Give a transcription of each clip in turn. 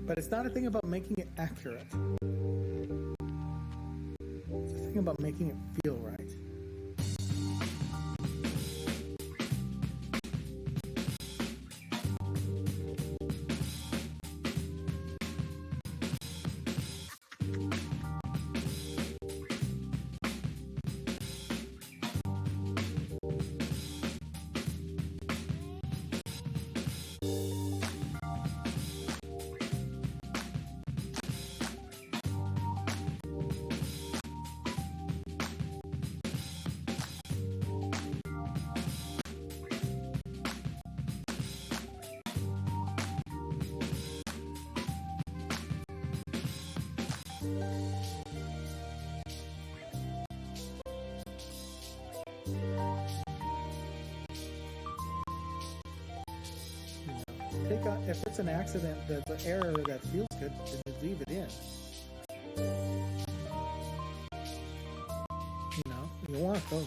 But it's not a thing about making it accurate. It's a thing about making it feel right. If it's an accident, that's an error that feels good, then leave it in. You know, you want those.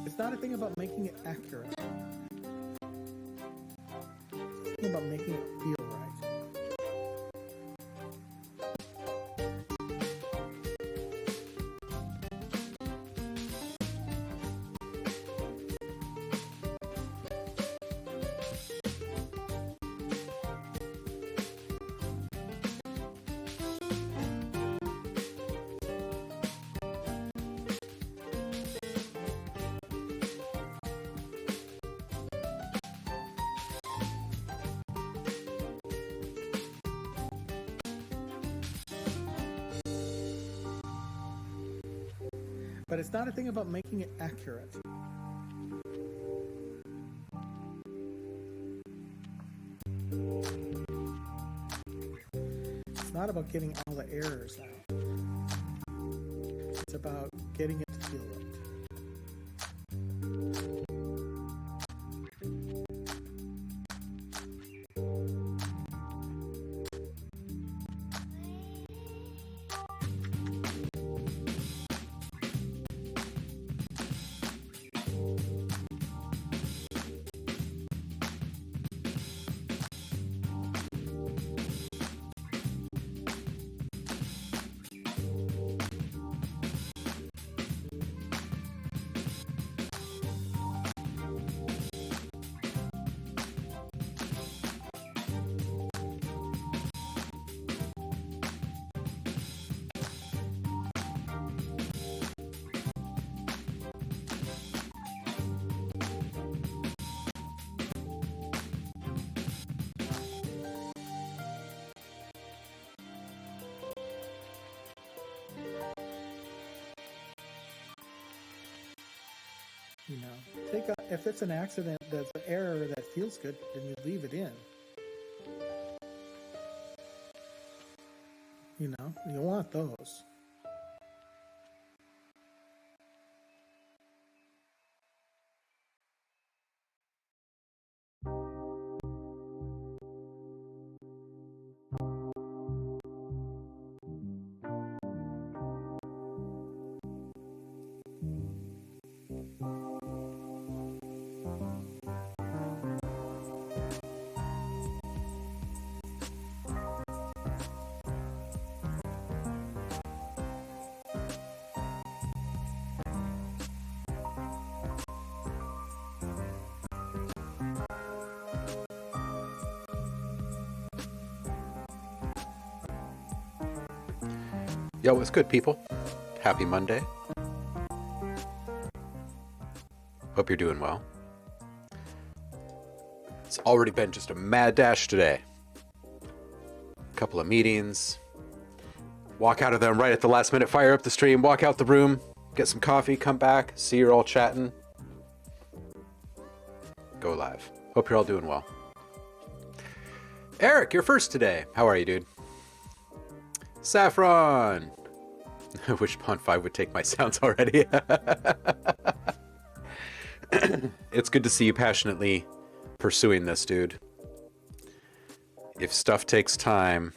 It's not a thing about making it accurate. It's a thing about making it feel right. But it's not a thing about making it accurate. It's not about getting all the errors out. It's about getting it to feel right. You know, if it's an accident that's an error that feels good, then you leave it in. You know, you want those. Yo, what's good, people? Happy Monday. Hope you're doing well. It's already been just a mad dash today. A couple of meetings. Walk out of them right at the last minute, fire up the stream, walk out the room, get some coffee, come back, see you're all chatting. Go live. Hope you're all doing well. Eric, you're first today. How are you, dude? Saffron! I wish Pond 5 would take my sounds already. It's good to see you passionately pursuing this, dude. If stuff takes time,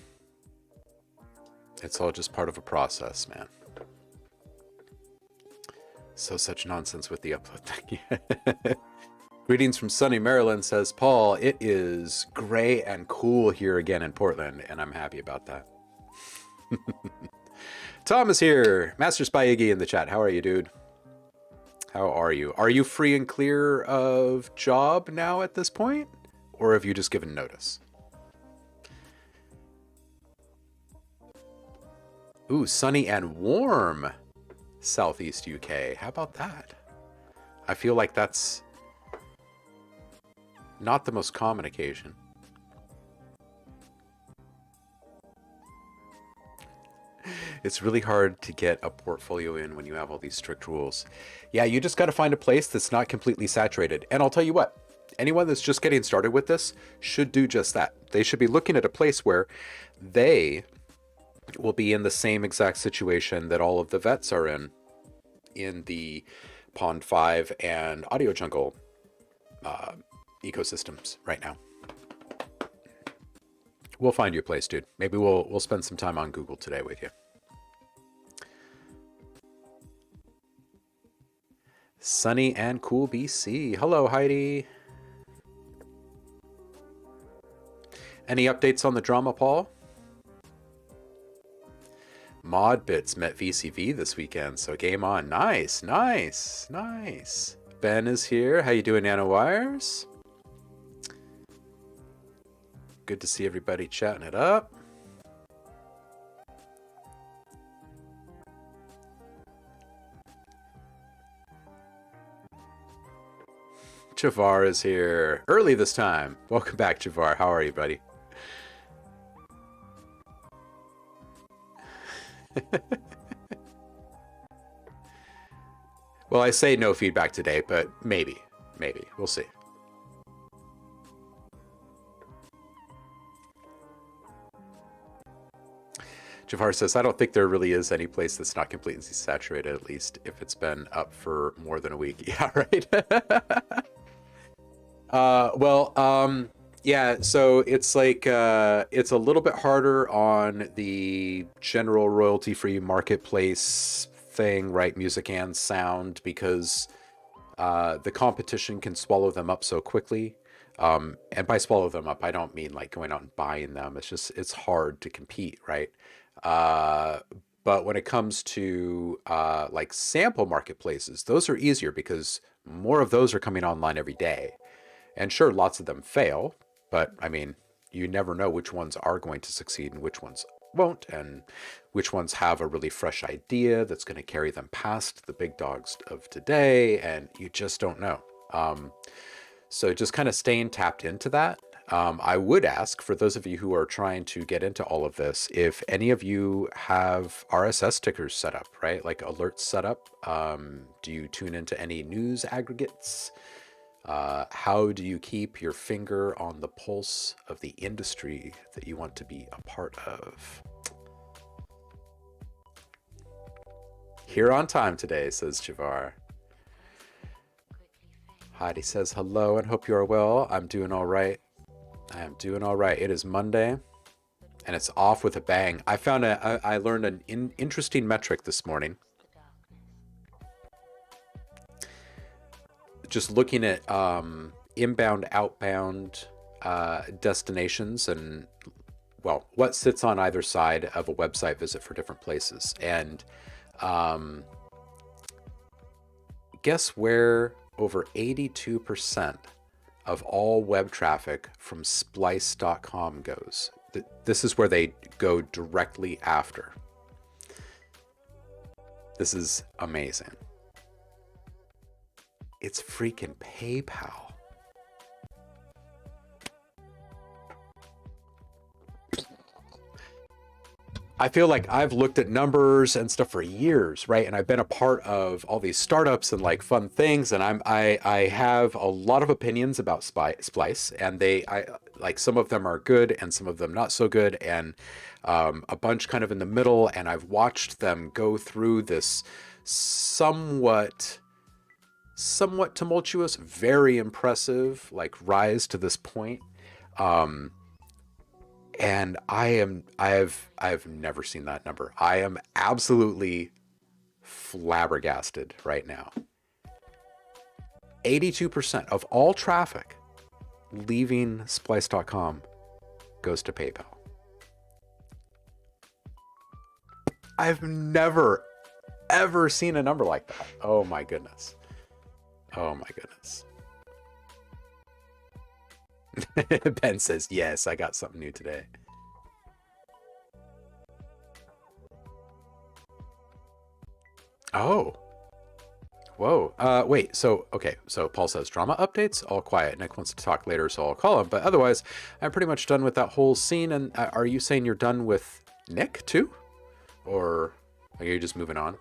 it's all just part of a process, man. So such nonsense with the upload thing. Greetings from sunny Maryland, says Paul. It is gray and cool here again in Portland, and I'm happy about that. Tom is here. Master Spy Iggy in the chat. How are you, dude? How are you? Are you free and clear of job now at this point? Or have you just given notice? Ooh, sunny and warm Southeast UK. How about that? I feel like that's not the most common occasion. It's really hard to get a portfolio in when you have all these strict rules. Yeah, you just got to find a place that's not completely saturated. And I'll tell you what, anyone that's just getting started with this should do just that. They should be looking at a place where they will be in the same exact situation that all of the vets are in the Pond 5 and Audio Jungle ecosystems right now. We'll find your place, dude. Maybe we'll spend some time on Google today with you. Sunny and cool BC. Hello, Heidi. Any updates on the drama, Paul? Modbits met VCV this weekend, so game on. Nice, nice, nice. Ben is here. How you doing, Nanowires? Good to see everybody chatting it up. Javar is here early this time. Welcome back, Javar. How are you, buddy? Well, I say no feedback today, but maybe. We'll see. Javar says, I don't think there really is any place that's not completely saturated, at least if it's been up for more than a week. Yeah, right? Yeah, so it's like, it's a little bit harder on the general royalty-free marketplace thing, right? Music and sound, because the competition can swallow them up so quickly. And by swallow them up, I don't mean like going out and buying them. It's just, it's hard to compete, right? But when it comes to like sample marketplaces, those are easier because more of those are coming online every day. And sure, lots of them fail, but I mean, you never know which ones are going to succeed and which ones won't, and which ones have a really fresh idea that's going to carry them past the big dogs of today, and you just don't know. So just kind of staying tapped into that I would ask, for those of you who are trying to get into all of this, if any of you have RSS tickers set up, right? Like alerts set up. Do you tune into any news aggregates? How do you keep your finger on the pulse of the industry that you want to be a part of? Here on time today, says Javar. Heidi says hello and hope you are well. I'm doing all right. I am doing all right. It is Monday, and it's off with a bang. I learned an interesting metric this morning. Just looking at inbound, outbound destinations, and well, what sits on either side of a website visit for different places. And guess where over 82% of all web traffic from splice.com goes? This is where they go directly after. This is amazing. It's freaking PayPal. I feel like I've looked at numbers and stuff for years, right? And I've been a part of all these startups and like fun things, and I have a lot of opinions about Splice, and I like, some of them are good and some of them not so good, and a bunch kind of in the middle. And I've watched them go through this somewhat tumultuous, very impressive, like, rise to this point. And I've never seen that number. I am absolutely flabbergasted right now. 82% of all traffic leaving splice.com goes to PayPal. I've never, ever seen a number like that. Oh my goodness. Oh my goodness. Ben says, yes, I got something new today. Oh. Whoa. Wait, so, okay. So Paul says, drama updates? All quiet. Nick wants to talk later, so I'll call him. But otherwise, I'm pretty much done with that whole scene. And are you saying you're done with Nick, too? Or are you just moving on?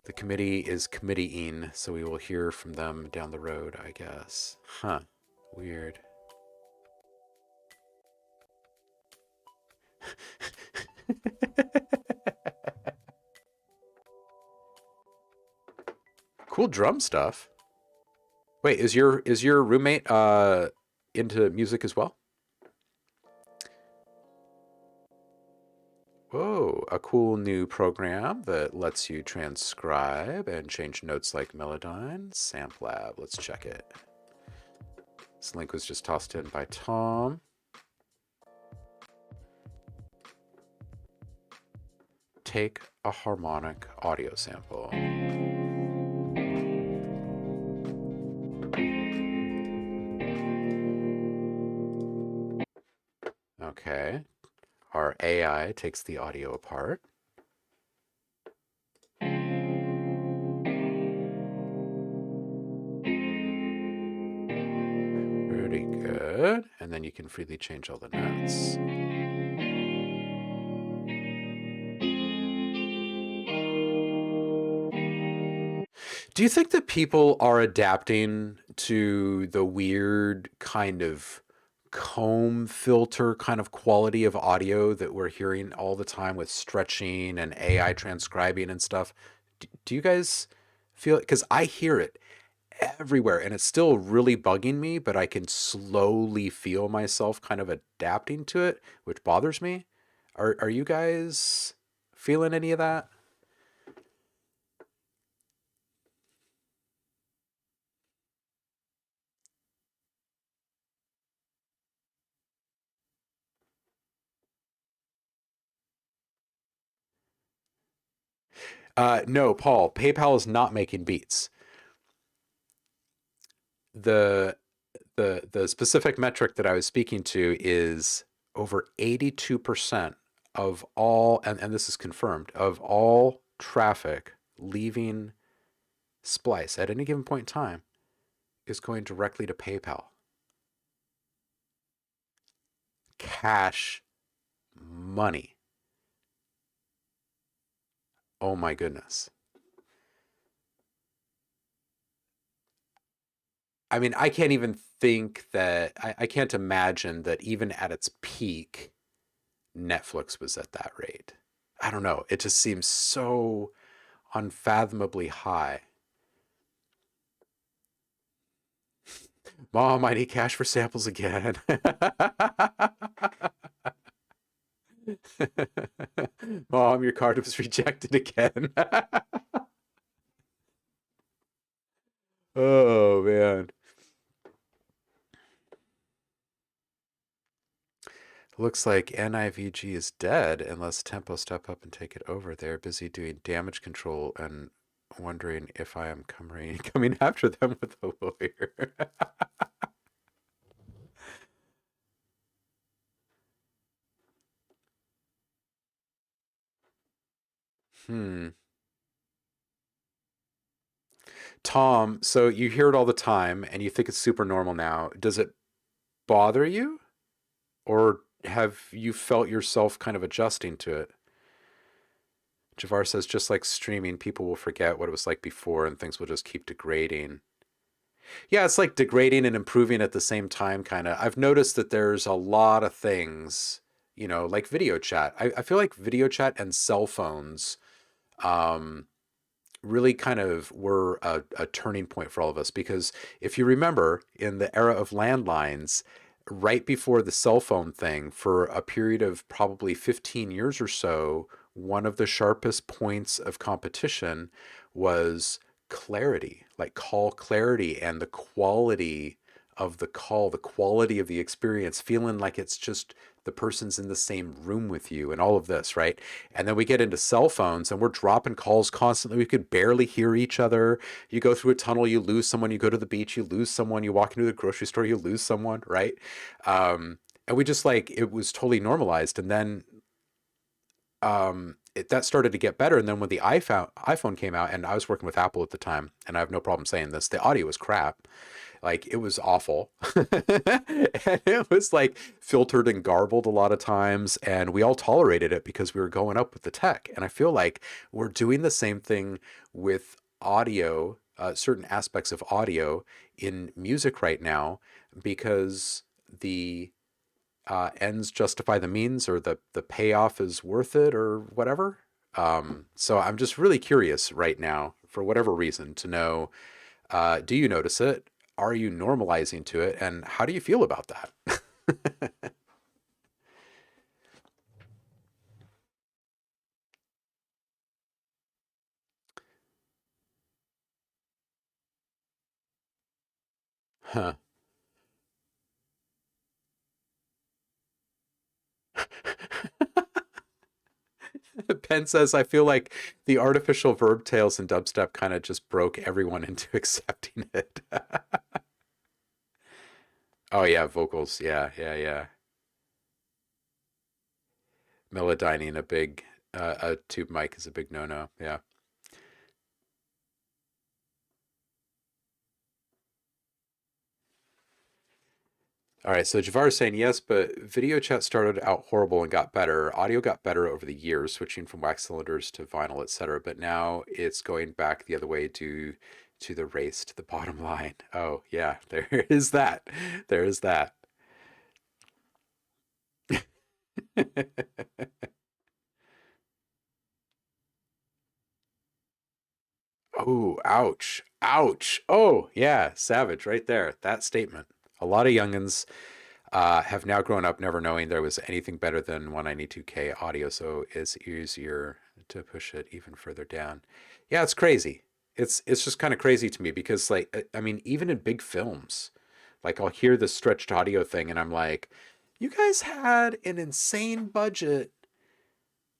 The committee is committeeing, so we will hear from them down the road, I guess. Huh. Weird. Cool drum stuff. Wait, is your roommate into music as well? Whoa, a cool new program that lets you transcribe and change notes like Melodyne. SAMPLab, let's check it. This link was just tossed in by Tom. Take a harmonic audio sample. Okay. Our AI takes the audio apart. Pretty good. And then you can freely change all the notes. Do you think that people are adapting to the weird kind of comb filter kind of quality of audio that we're hearing all the time with stretching and AI transcribing and stuff? Do you guys feel it? Because I hear it everywhere and it's still really bugging me, but I can slowly feel myself kind of adapting to it, which bothers me. Are you guys feeling any of that? No, Paul, PayPal is not making beats. The the specific metric that I was speaking to is over 82% of all, and this is confirmed, of all traffic leaving Splice at any given point in time is going directly to PayPal. Cash money. Oh my goodness. I mean, I can't even think that, I can't imagine that even at its peak, Netflix was at that rate. I don't know. It just seems so unfathomably high. Mom, I need cash for samples again. Mom, your card was rejected again. Oh, man. Looks like NIVG is dead unless Tempo step up and take it over. They're busy doing damage control and wondering if I am coming after them with a lawyer. Hmm. Tom, so you hear it all the time and you think it's super normal now. Does it bother you? Or have you felt yourself kind of adjusting to it? Javar says, just like streaming, people will forget what it was like before and things will just keep degrading. Yeah, it's like degrading and improving at the same time, kind of. I've noticed that there's a lot of things, like video chat. I feel like video chat and cell phones um, really kind of were a turning point for all of us because if you remember in the era of landlines, right before the cell phone thing, for a period of probably 15 years or so, one of the sharpest points of competition was clarity, like call clarity and the quality of the call, the quality of the experience, feeling like it's just the person's in the same room with you and all of this, right? And then we get into cell phones and we're dropping calls constantly. We could barely hear each other. You go through a tunnel, you lose someone. You go to the beach, you lose someone. You walk into the grocery store, you lose someone, right? And we just like, it was totally normalized. And then that started to get better. And then when the iPhone came out, and I was working with Apple at the time, and I have no problem saying this, the audio was crap. Like it was awful. And it was like filtered and garbled a lot of times. And we all tolerated it because we were going up with the tech. And I feel like we're doing the same thing with audio, certain aspects of audio in music right now, because the ends justify the means, or the payoff is worth it, or whatever. So I'm just really curious right now, for whatever reason, to know, do you notice it? Are you normalizing to it? And how do you feel about that? Huh. Penn says, I feel like the artificial verb tails and dubstep kind of just broke everyone into accepting it. Oh, yeah, vocals. Yeah, yeah, yeah. Melodyning a tube mic is a big no-no. Yeah. All right, so Javar is saying yes, but video chat started out horrible and got better. Audio got better over the years, switching from wax cylinders to vinyl, etc. But now it's going back the other way due to the race to the bottom line. Oh, yeah, there is that. There is that. Oh, ouch. Ouch. Oh, yeah, savage right there. That statement. A lot of youngins have now grown up never knowing there was anything better than 192K audio, so it's easier to push it even further down. Yeah, it's crazy. It's just kind of crazy to me because, like, I mean, even in big films, like I'll hear the stretched audio thing and I'm like, you guys had an insane budget,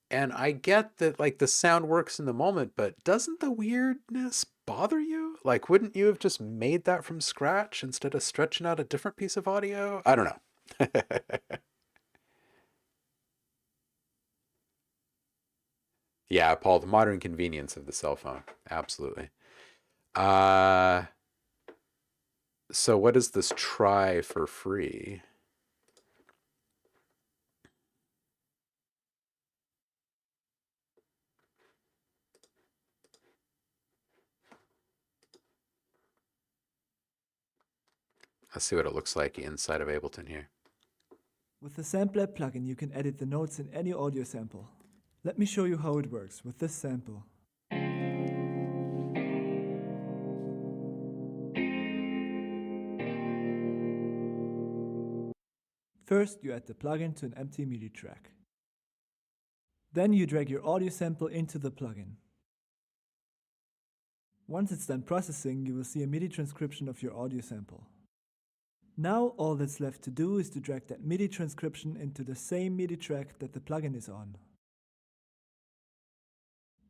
and I get that like the sound works in the moment, but doesn't the weirdness bother you? Like, wouldn't you have just made that from scratch instead of stretching out a different piece of audio? I don't know. Yeah, Paul, the modern convenience of the cell phone. Absolutely. Uh, So what is this try for free? Let's see what it looks like inside of Ableton here. With the SampleLab plugin, you can edit the notes in any audio sample. Let me show you how it works with this sample. First, you add the plugin to an empty MIDI track. Then you drag your audio sample into the plugin. Once it's done processing, you will see a MIDI transcription of your audio sample. Now all that's left to do is to drag that MIDI transcription into the same MIDI track that the plugin is on.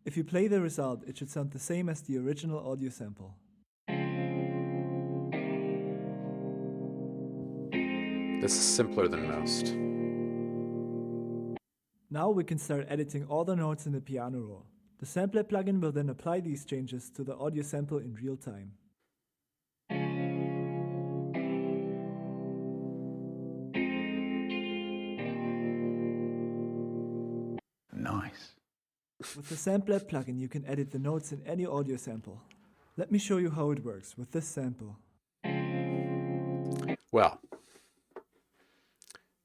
If you play the result, it should sound the same as the original audio sample. This is simpler than most. Now we can start editing all the notes in the piano roll. The SampleLab plugin will then apply these changes to the audio sample in real time. Nice. With the SampleLab plugin, you can edit the notes in any audio sample. Let me show you how it works with this sample. Well,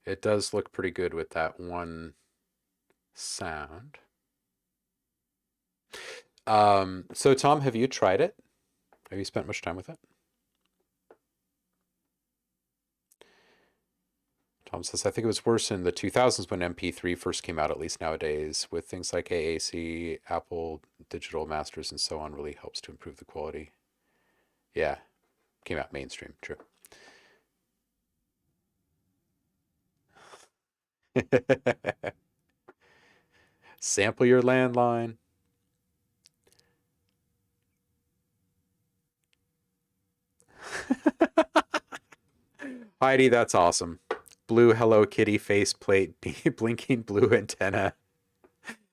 it does look pretty good with that one sound. So Tom, have you tried it? Have you spent much time with it? Tom says, I think it was worse in the 2000s when MP3 first came out, at least nowadays, with things like AAC, Apple Digital Masters, and so on really helps to improve the quality. Yeah, came out mainstream, true. Sample your landline. Heidi, that's awesome. Blue Hello Kitty faceplate, blinking blue antenna,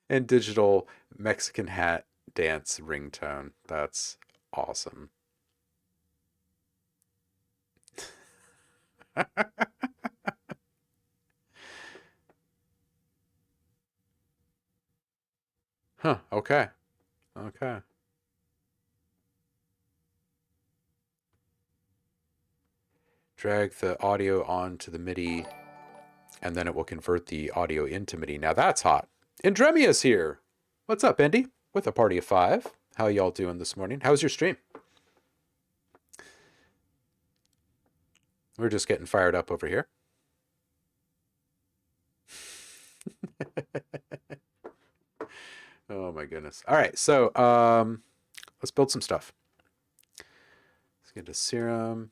and digital Mexican hat dance ringtone. That's awesome. Huh, okay. Okay. Drag the audio onto the MIDI, and then it will convert the audio into MIDI. Now that's hot. Indremia's here. What's up, Andy? With a party of 5. How y'all doing this morning? How's your stream? We're just getting fired up over here. Oh my goodness. All right, so let's build some stuff. Let's get to Serum.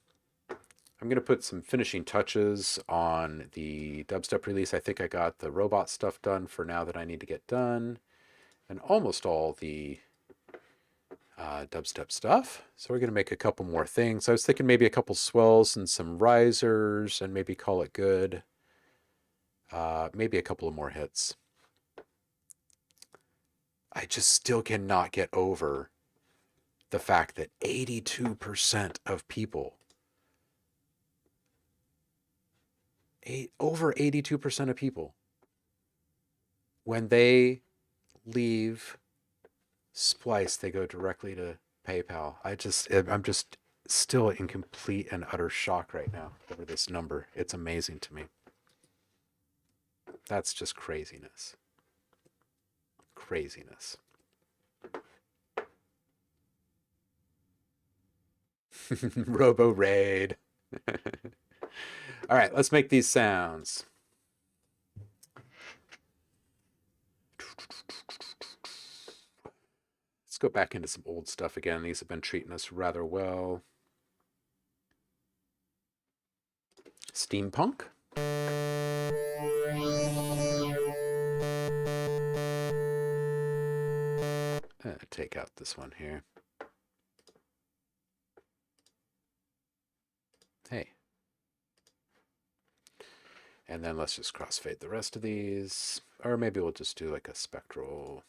I'm going to put some finishing touches on the dubstep release. I think I got the robot stuff done for now that I need to get done, and almost all the dubstep stuff. So we're going to make a couple more things. I was thinking maybe a couple swells and some risers and maybe call it good. Maybe a couple of more hits. I just still cannot get over the fact that 82% of people, over 82% of people, when they leave Splice, they go directly to PayPal. I'm just still in complete and utter shock right now over this number. It's amazing to me. That's just craziness. Craziness. Robo Raid. All right, let's make these sounds. Let's go back into some old stuff again. These have been treating us rather well. Steampunk. Take out this one here. Hey. And then let's just crossfade the rest of these. Or maybe we'll just do like a spectral.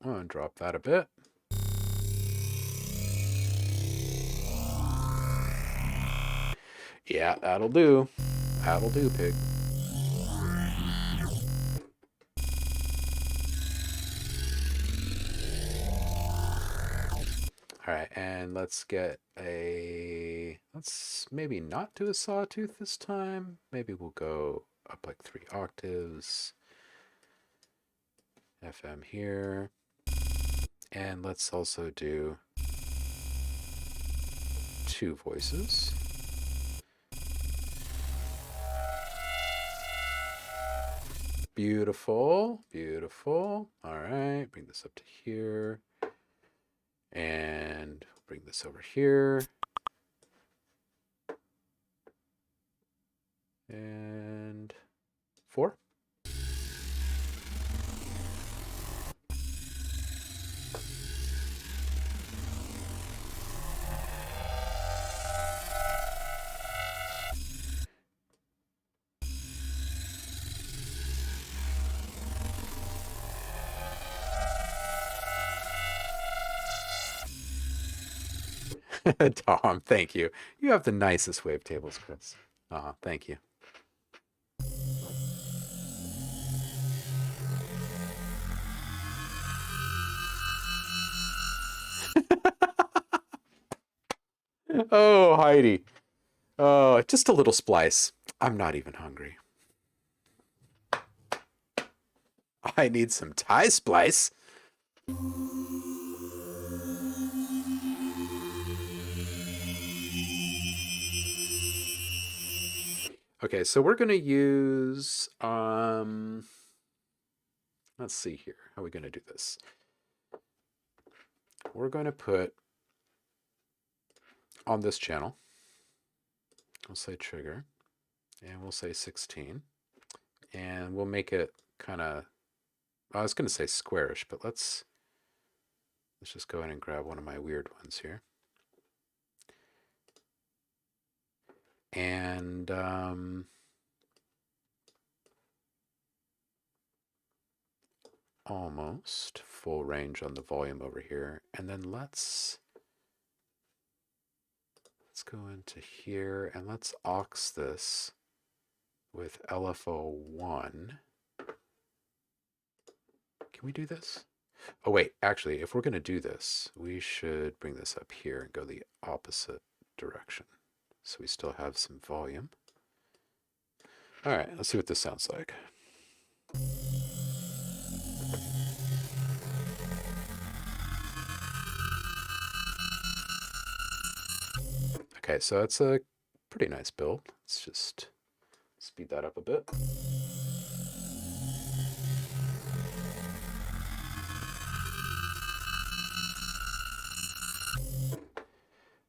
I'm gonna drop that a bit. Yeah, that'll do. That'll do, pig. All right, and let's get a... Let's maybe not do a sawtooth this time. Maybe we'll go up like 3 octaves. FM here. And let's also do 2 voices. Beautiful, beautiful. All right, bring this up to here. And bring this over here. And 4. Tom, thank you. You have the nicest wavetables, Chris. Thank you. Oh, Heidi. Oh, just a little splice. I'm not even hungry. I need some Thai splice. Okay, so we're going to use, let's see here. How are we going to do this? We're going to put on this channel, we'll say trigger, and we'll say 16. And we'll make it kind of, I was going to say squarish, but let's just go ahead and grab one of my weird ones here. And almost full range on the volume over here. And then let's go into here and let's aux this with LFO1. Can we do this? Oh wait, actually, if we're going to do this, we should bring this up here and go the opposite direction. So we still have some volume. All right, let's see what this sounds like. Okay, so it's a pretty nice build. Let's just speed that up a bit.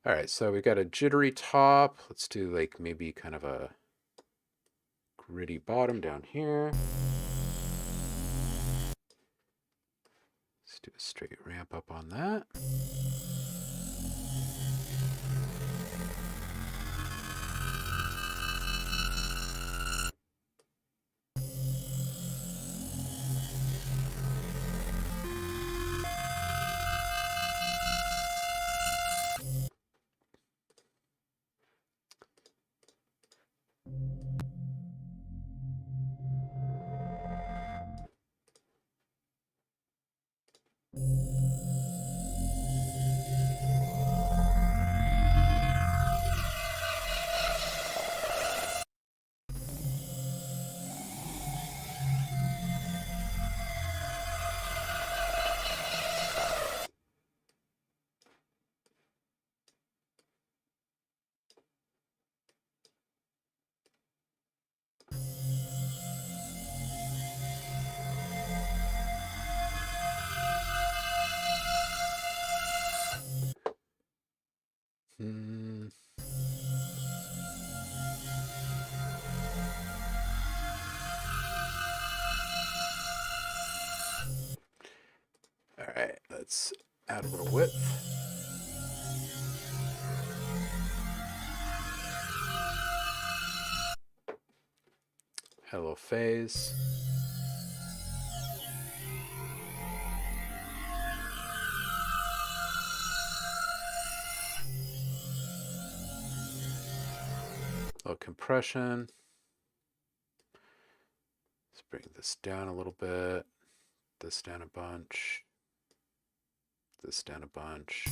All right, so we got a jittery top. Let's do like maybe kind of a gritty bottom down here. Let's do a straight ramp up on that. All right, let's add a little width. Add a little phase. Low compression. Let's bring this down a little bit. This down a bunch. This down a bunch.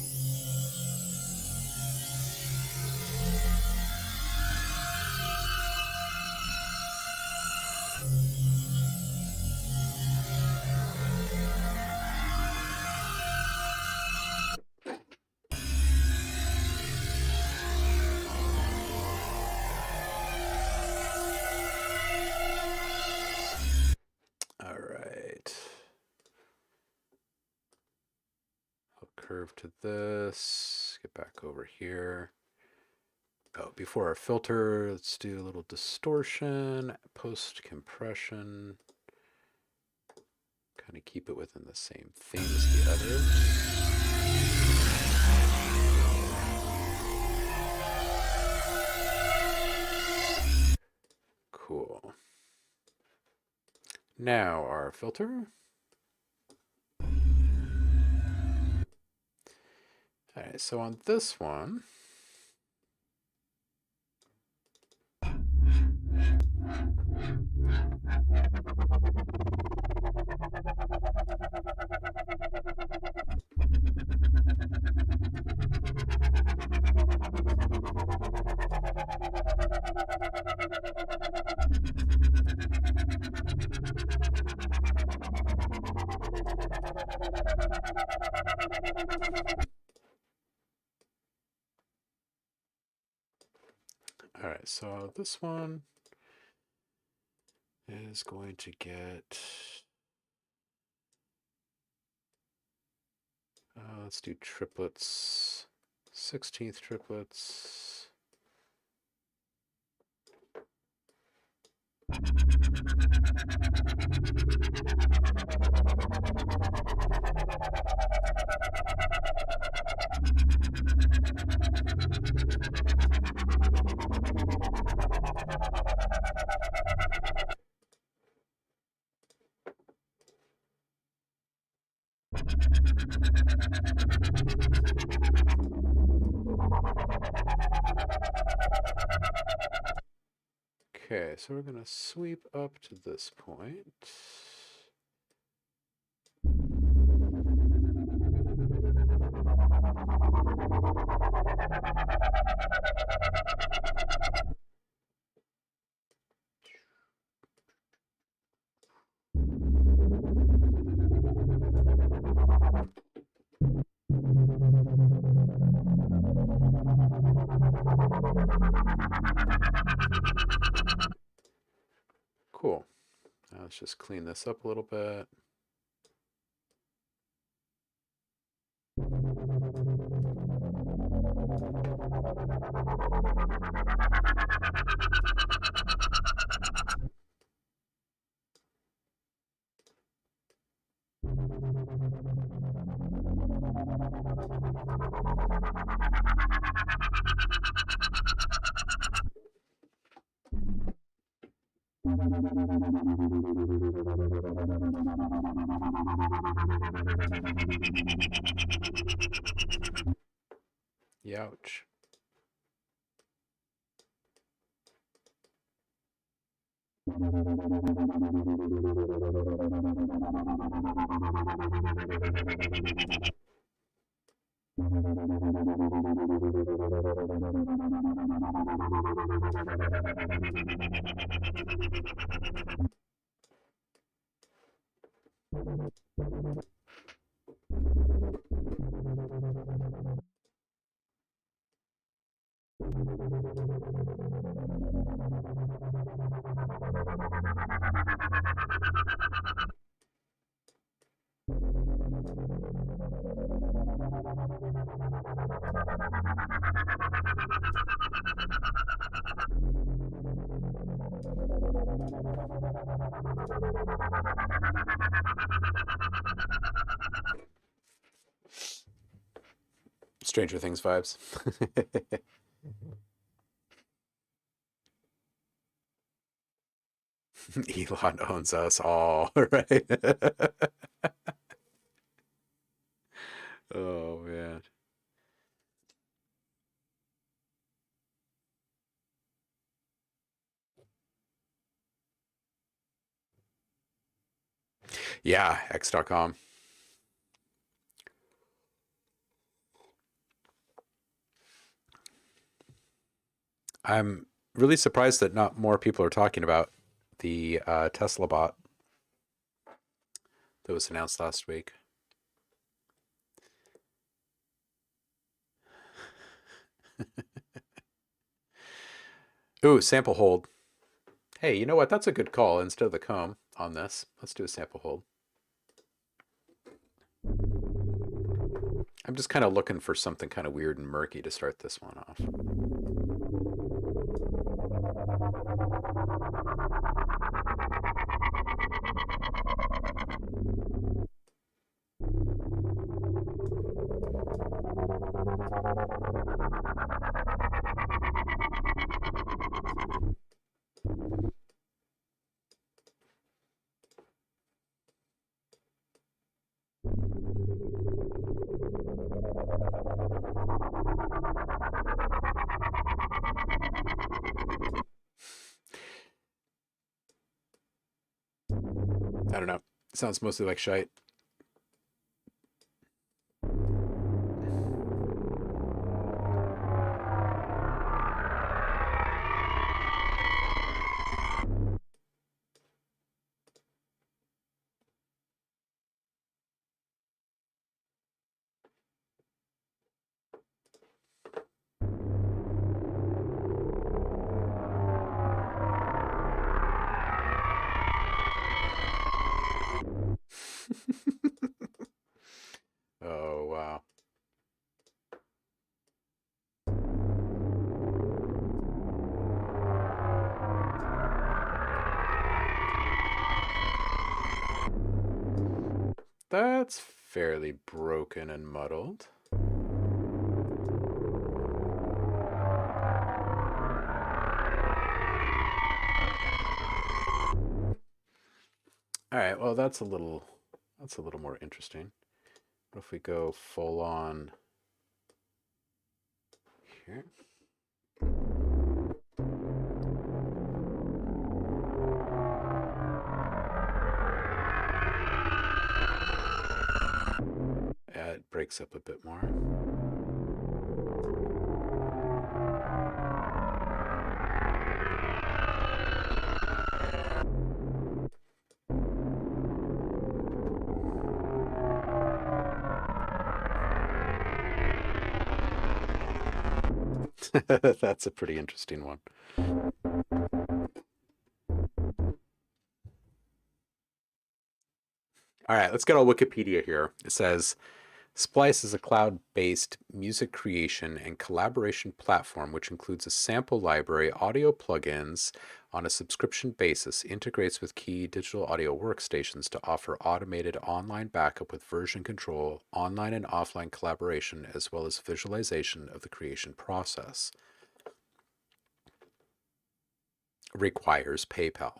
All right. I'll curve to this. Get back over here. Oh, before our filter, let's do a little distortion, post compression. Kind of keep it within the same theme as the other. Cool. Now our filter. All right, so on this one, all right, so this one is going to get, let's do triplets, 16th triplets. Okay, so we're going to sweep up to this point. Cool. Now let's just clean this up a little bit. Youch. Stranger Things vibes. Elon owns us all, right? Oh, man. Yeah, X.com. I'm really surprised that not more people are talking about the Tesla bot that was announced last week. Ooh, sample hold. Hey, you know what? That's a good call. Instead of the comb on this, let's do a sample hold. I'm just kind of looking for something kind of weird and murky to start this one off. I don't know. It sounds mostly like shite. Oh, wow. That's fairly broken and muddled. All right, well, that's a little more interesting. What if we go full on here? Yeah, it breaks up a bit more. That's a pretty interesting one. All right, let's get on Wikipedia here. It says, Splice is a cloud-based music creation and collaboration platform which includes a sample library, audio plugins on a subscription basis, integrates with key digital audio workstations to offer automated online backup with version control, online and offline collaboration, as well as visualization of the creation process. Requires PayPal.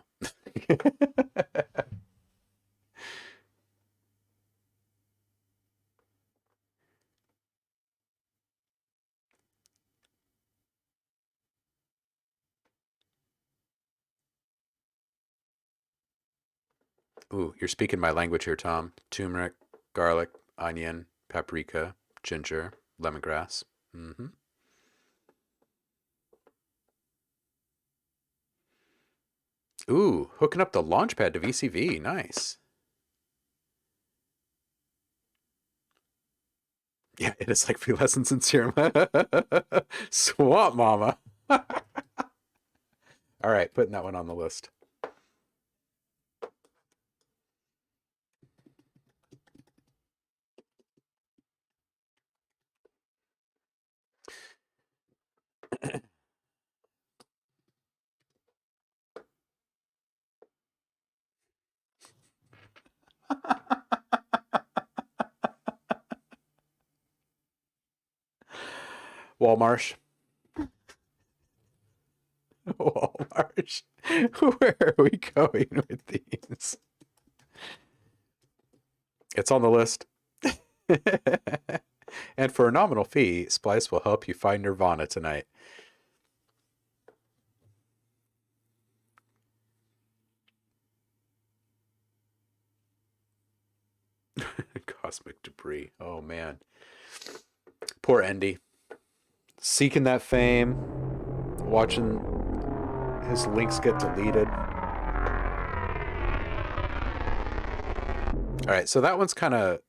Ooh, you're speaking my language here, Tom. Turmeric, garlic, onion, paprika, ginger, lemongrass. Mm-hmm. Ooh, hooking up the launchpad to VCV. Nice. Yeah, it is like free lessons in serum. Swamp Mama. All right, putting that one on the list. Walmarsh. Walmarsh. Where are we going with these? It's on the list. And for a nominal fee, Splice will help you find Nirvana tonight. Cosmic debris. Oh man. Poor Endy. Seeking that fame, watching his links get deleted. Alright, so that one's kind of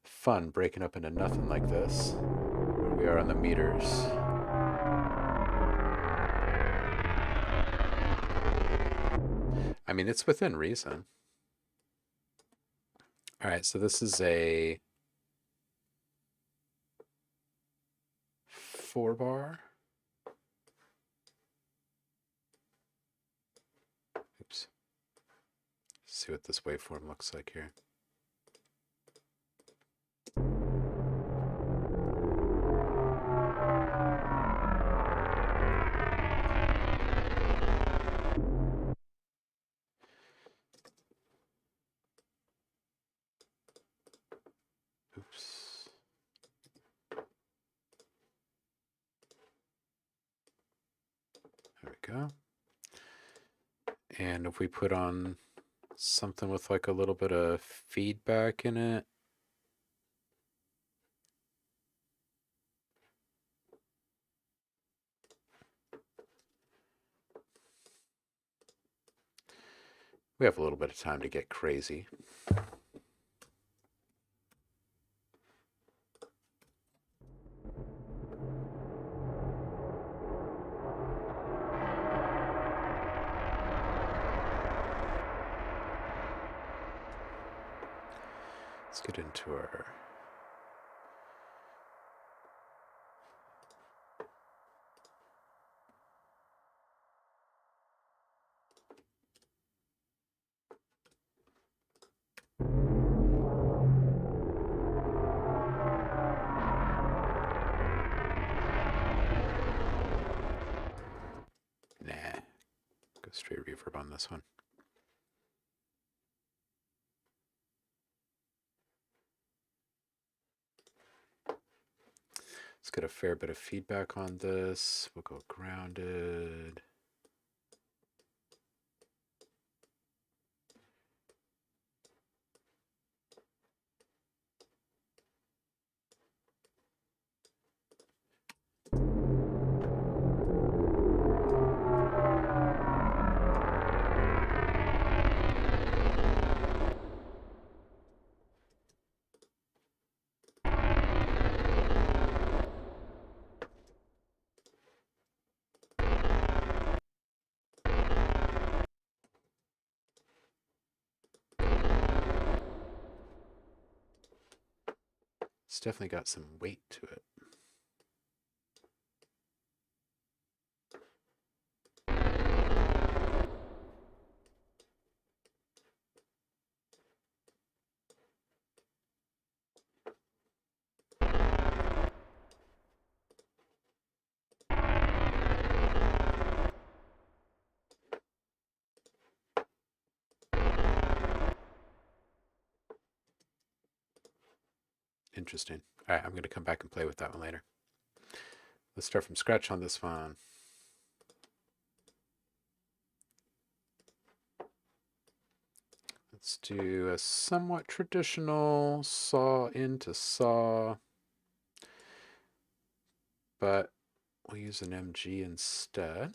fun, breaking up into nothing like this. Where we are on the meters. I mean, it's within reason. Alright, so this is a 4-bar. Oops. See what this waveform looks like here. Oops. There we go. And if we put on something with like a little bit of feedback in it. We have a little bit of time to get crazy. Let's get into our go straight reverb on this one. Let's get a fair bit of feedback on this. We'll go grounded. It's definitely got some weight to it. Interesting. All right, I'm going to come back and play with that one later. Let's start from scratch on this one. Let's do a somewhat traditional saw into saw, but we'll use an MG instead.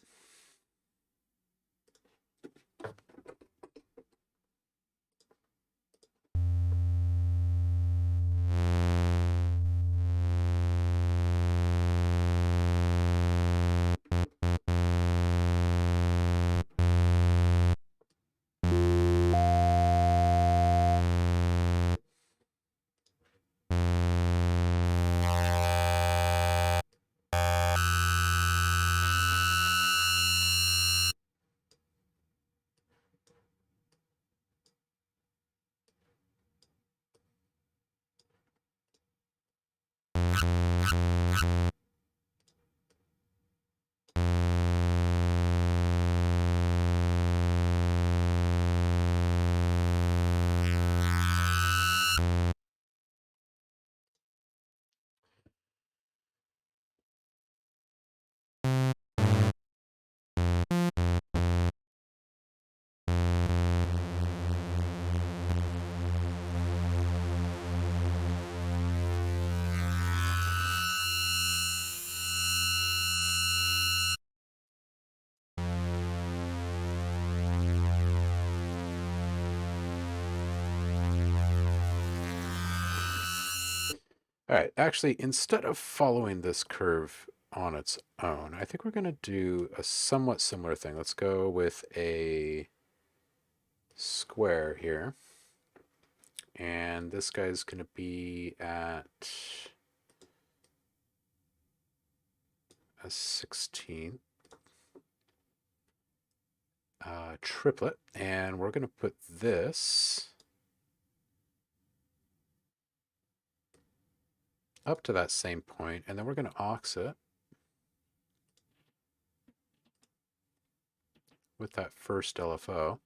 All right, actually, instead of following this curve on its own, I think we're going to do a somewhat similar thing. Let's go with a square here. And this guy's going to be at a 16th triplet. And we're going to put this up to that same point, and then we're going to aux it with that first LFO.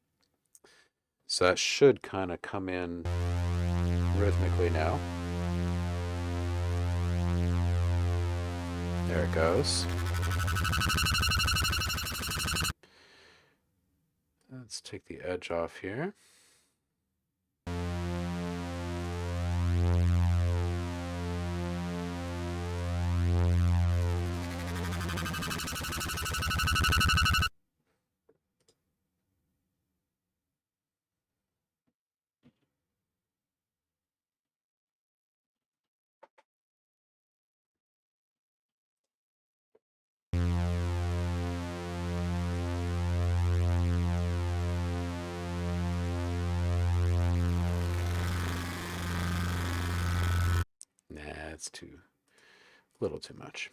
So that should kind of come in rhythmically now. There it goes. Let's take the edge off here. Nah, it's a little too much.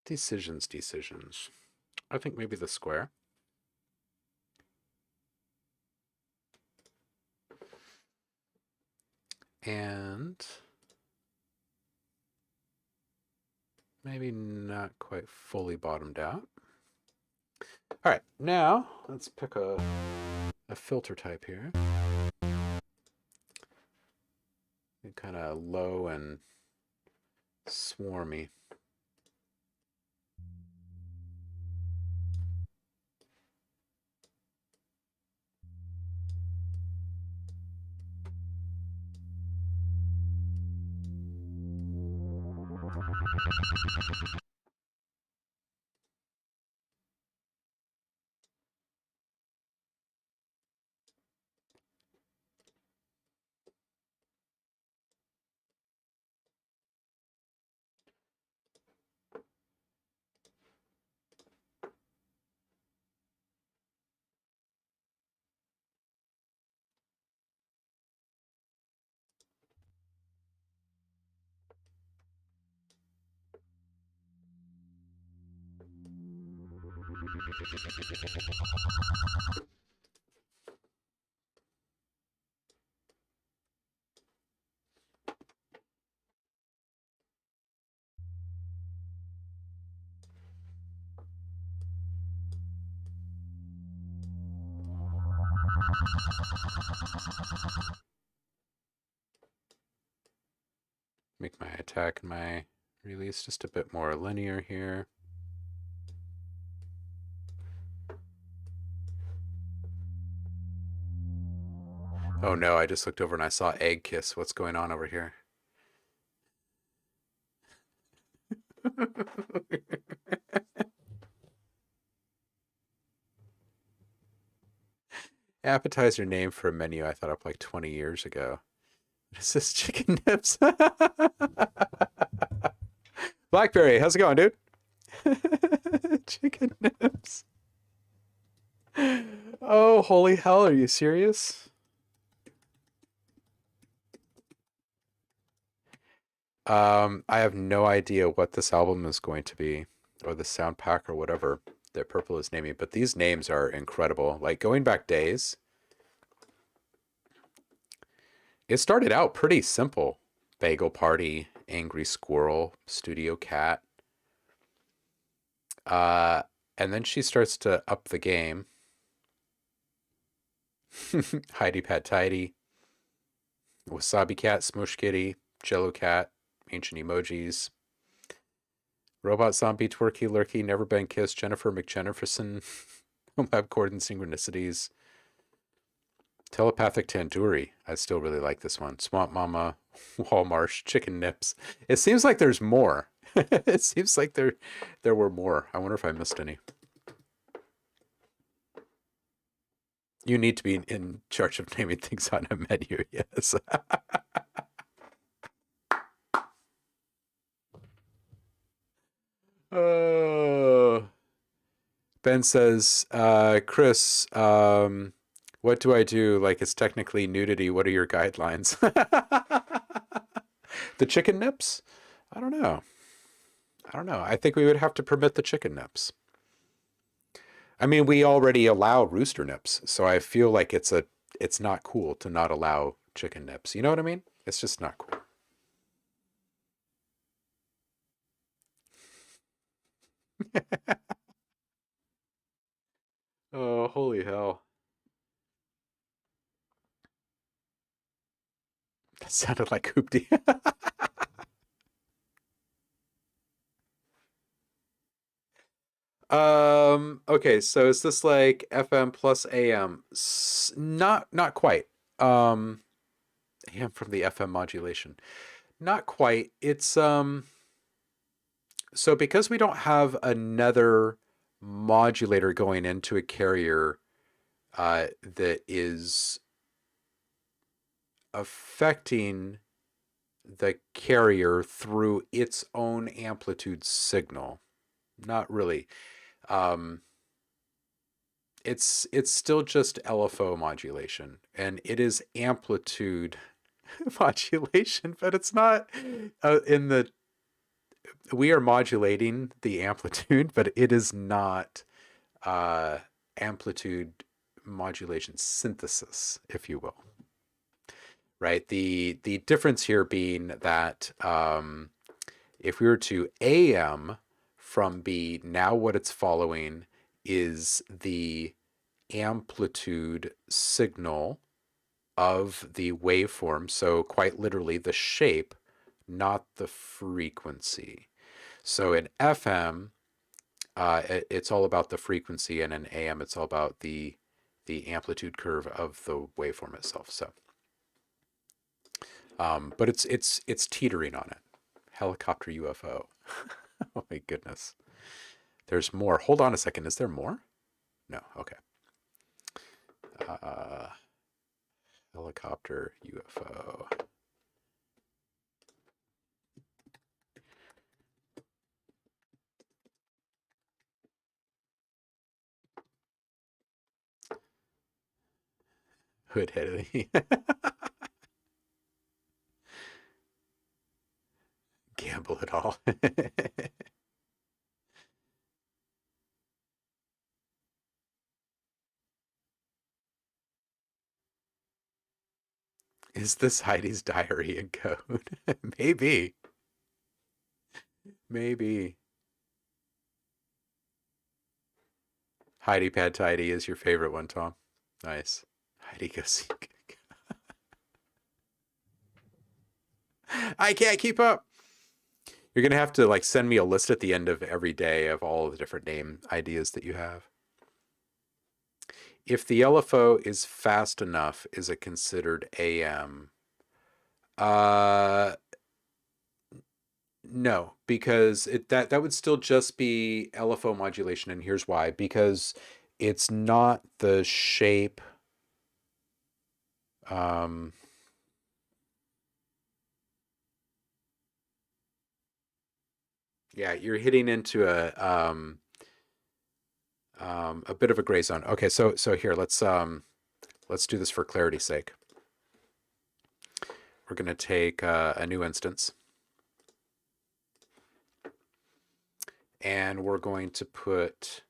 Decisions. I think maybe the square. And maybe not quite fully bottomed out. All right, now let's pick a filter type here. Kind of low and swarmy. Make my attack and my release just a bit more linear here. Oh no, I just looked over and I saw Egg Kiss. What's going on over here? Appetizer name for a menu I thought up like 20 years ago. What is this? Chicken Nips? Blackberry, how's it going, dude? Chicken Nips. Oh, holy hell, are you serious? I have no idea what this album is going to be, or the sound pack or whatever that Purple is naming, but these names are incredible. Like, going back days, it started out pretty simple. Bagel Party, Angry Squirrel, Studio Cat. And then she starts to up the game. Heidi Pat Tidy, Wasabi Cat, Smush Kitty, Jello Cat, Ancient Emojis, Robot Zombie, Twerky Lurky, Never Been Kissed, Jennifer McJenniferson, OhmLab Chord and Synchronicities, Telepathic Tandoori. I still really like this one. Swamp Mama, Wallmarsh, Chicken Nips. It seems like there's more. It seems like there were more. I wonder if I missed any. You need to be in charge of naming things on a menu, yes. Ben says, Chris, what do I do? Like, it's technically nudity. What are your guidelines? The chicken nips? I don't know. I think we would have to permit the chicken nips. I mean, we already allow rooster nips, so I feel like it's not cool to not allow chicken nips. You know what I mean? It's just not cool. Oh, holy hell. That sounded like Hoopty. Okay, so is this like FM plus AM? Not quite. AM from the FM modulation. Not quite. It's so because we don't have another modulator going into a carrier that is affecting the carrier through its own amplitude signal. Not really. It's still just LFO modulation, and it is amplitude modulation, but it's not we are modulating the amplitude, but it is not amplitude modulation synthesis, if you will. Right? The difference here being that if we were to AM from B, now what it's following is the amplitude signal of the waveform. So quite literally the shape, not the frequency. So in FM, it's all about the frequency, and in AM, it's all about the amplitude curve of the waveform itself. So, but it's teetering on it. Helicopter UFO. Oh my goodness. There's more. Hold on a second. Is there more? No. Okay. Helicopter UFO. Hood-headed. Gamble it all. Is this Heidi's diary in code? Maybe. Maybe. Heidi Pad Tidy is your favorite one, Tom. Nice. Heidi goes. I can't keep up. You're going to have to like send me a list at the end of every day of all the different name ideas that you have. If the LFO is fast enough, is it considered AM? No, because that would still just be LFO modulation, and here's why. Because it's not the shape. Yeah, you're hitting into a bit of a gray zone. Okay, so here let's do this for clarity's sake. We're going to take a new instance, and we're going to put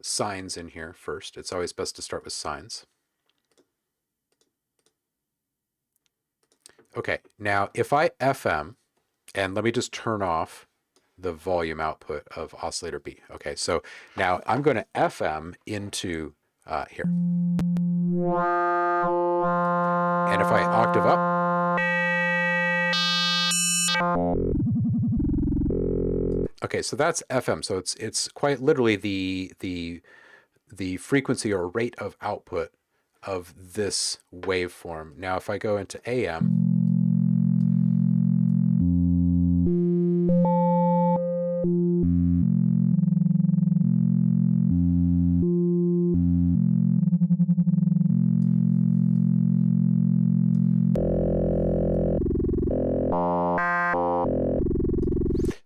signs in here first. It's always best to start with signs. Okay, now if I FM, and let me just turn off the volume output of oscillator B. Okay, so now I'm going to FM into here. And if I octave up, Okay, so that's FM. So it's quite literally the frequency or rate of output of this waveform. Now, if I go into AM,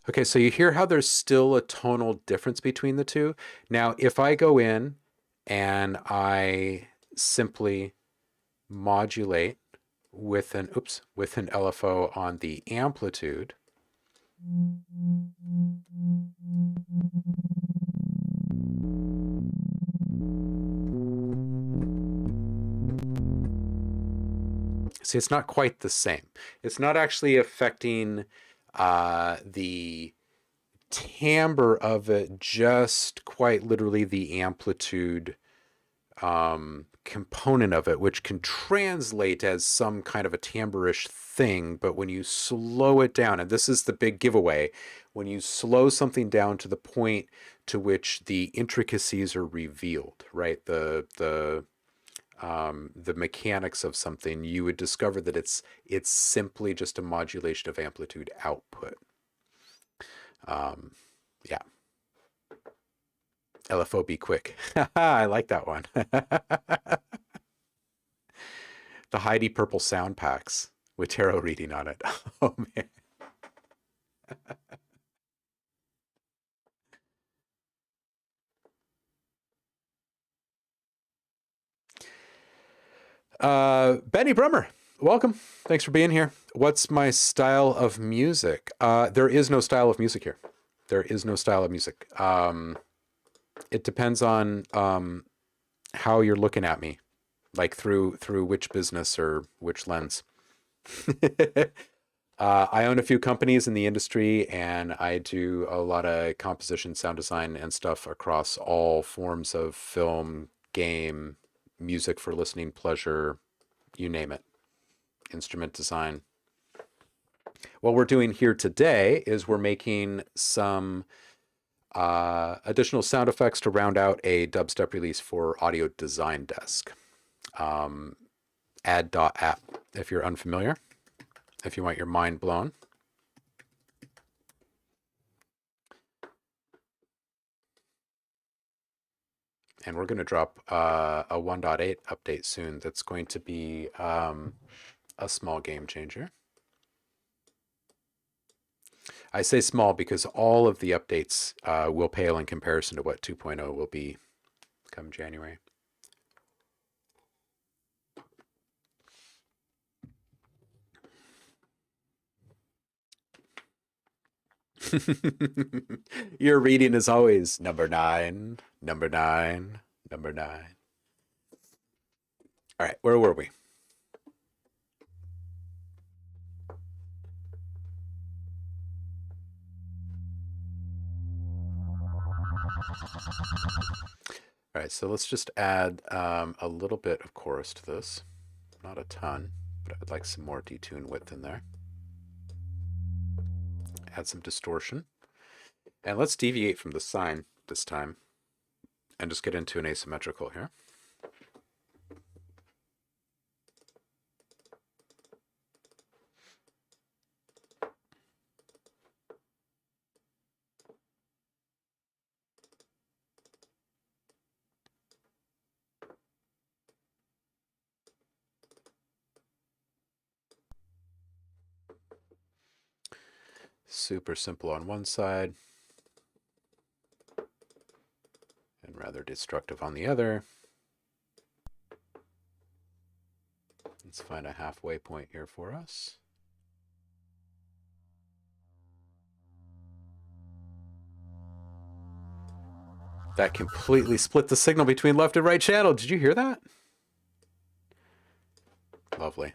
okay, so you hear how there's still a tonal difference between the two. Now, if I go in and I simply modulate with an LFO on the amplitude, see, it's not quite the same. It's not actually affecting the timbre of it, just quite literally the amplitude component of it, which can translate as some kind of a timbre-ish thing. But when you slow it down, and this is the big giveaway, when you slow something down to the point to which the intricacies are revealed, right? The mechanics of something, you would discover that it's simply just a modulation of amplitude output. Yeah. LFO be quick. I like that one. The Heidi Purple sound packs with tarot reading on it. Oh man. Benny Brummer, welcome. Thanks for being here. What's my style of music? There is no style of music here. There is no style of music. It depends on how you're looking at me, like through which business or which lens. I own a few companies in the industry, and I do a lot of composition, sound design, and stuff across all forms of film, game, music for listening pleasure, you name it, instrument design. What we're doing here today is we're making some additional sound effects to round out a dubstep release for Audio Design Desk. Add.app, if you're unfamiliar, if you want your mind blown. And we're going to drop a 1.8 update soon that's going to be a small game changer. I say small because all of the updates will pale in comparison to what 2.0 will be come January. Your reading is always number 9, number 9, number 9. All right, where were we? All right, so let's just add a little bit of chorus to this. Not a ton, but I'd like some more detune width in there. Add some distortion. And let's deviate from the sine this time and just get into an asymmetrical here. Super simple on one side and rather destructive on the other. Let's find a halfway point here for us. That completely split the signal between left and right channel. Did you hear that? Lovely.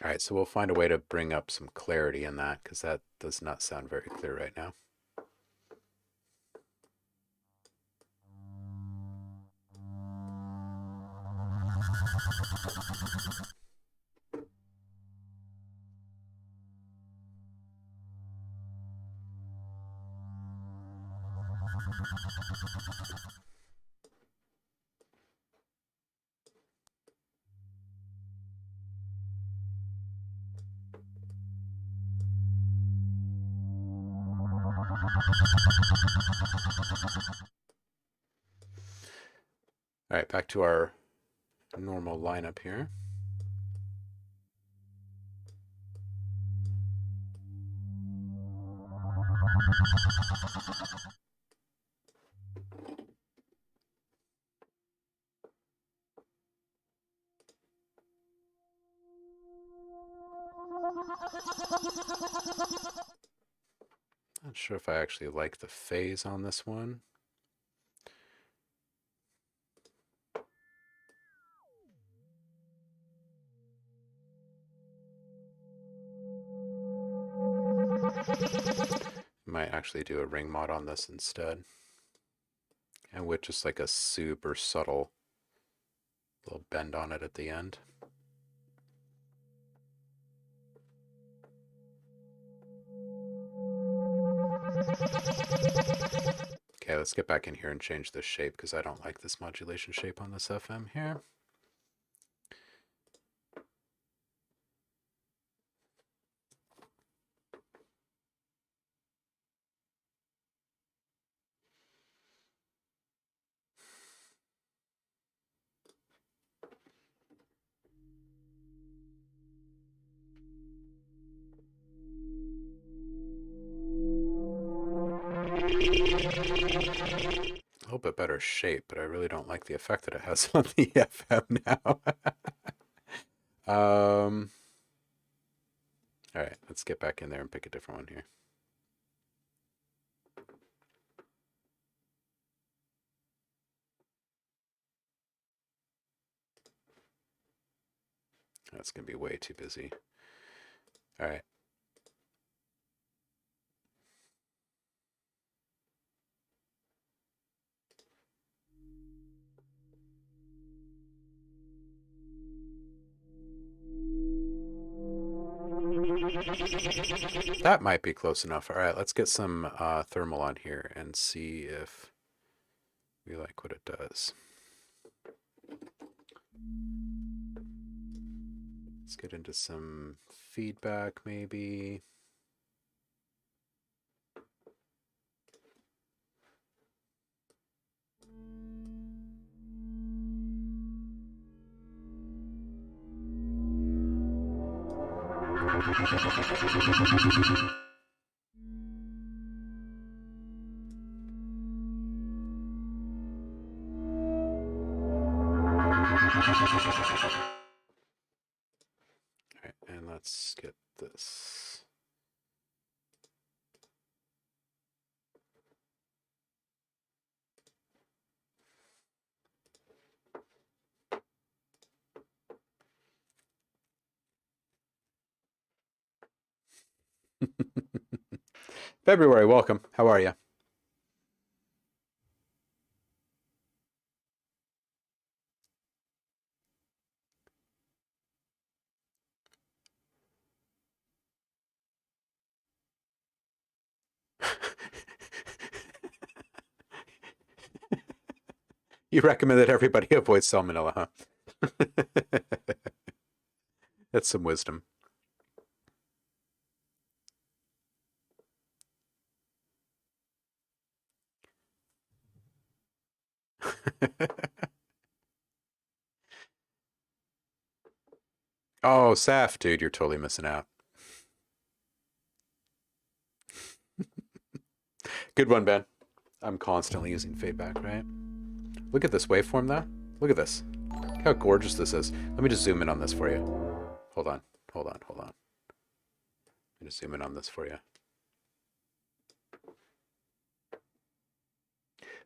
All right, so we'll find a way to bring up some clarity in that because that does not sound very clear right now. All right, back to our normal lineup here. Not sure if I actually like the phase on this one. Might actually do a ring mod on this instead. And with just like a super subtle little bend on it at the end. Okay, let's get back in here and change this shape because I don't like this modulation shape on this FM here. A little bit better shape, but I really don't like the effect that it has on the FM now. All right, let's get back in there and pick a different one here. That's going to be way too busy. All right. That might be close enough. All right, let's get some thermal on here and see if we like what it does. Let's get into some feedback maybe. All right, and let's get this. February, welcome. How are you? You recommend that everybody avoid salmonella, huh? That's some wisdom. Oh, Saf, dude, you're totally missing out. Good one, Ben. I'm constantly using feedback, right? Look at this waveform, though. Look at this. Look how gorgeous this is. Let me just zoom in on this for you. Hold on. Hold on. Hold on. Let me just zoom in on this for you.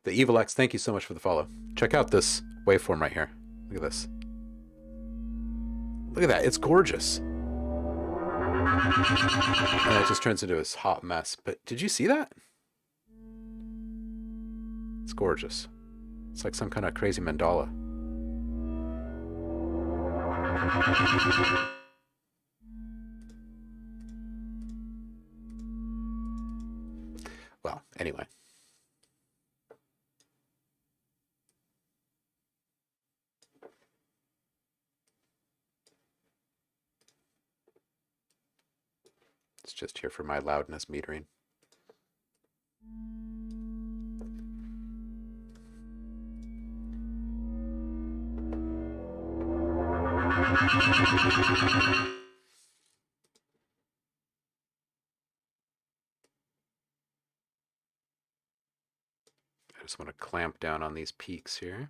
The Evil X, thank you so much for the follow. Check out this waveform right here. Look at this. Look at that. It's gorgeous. And it just turns into this hot mess. But did you see that? It's gorgeous. It's like some kind of crazy mandala. Well, anyway. It's just here for my loudness metering. I just want to clamp down on these peaks here.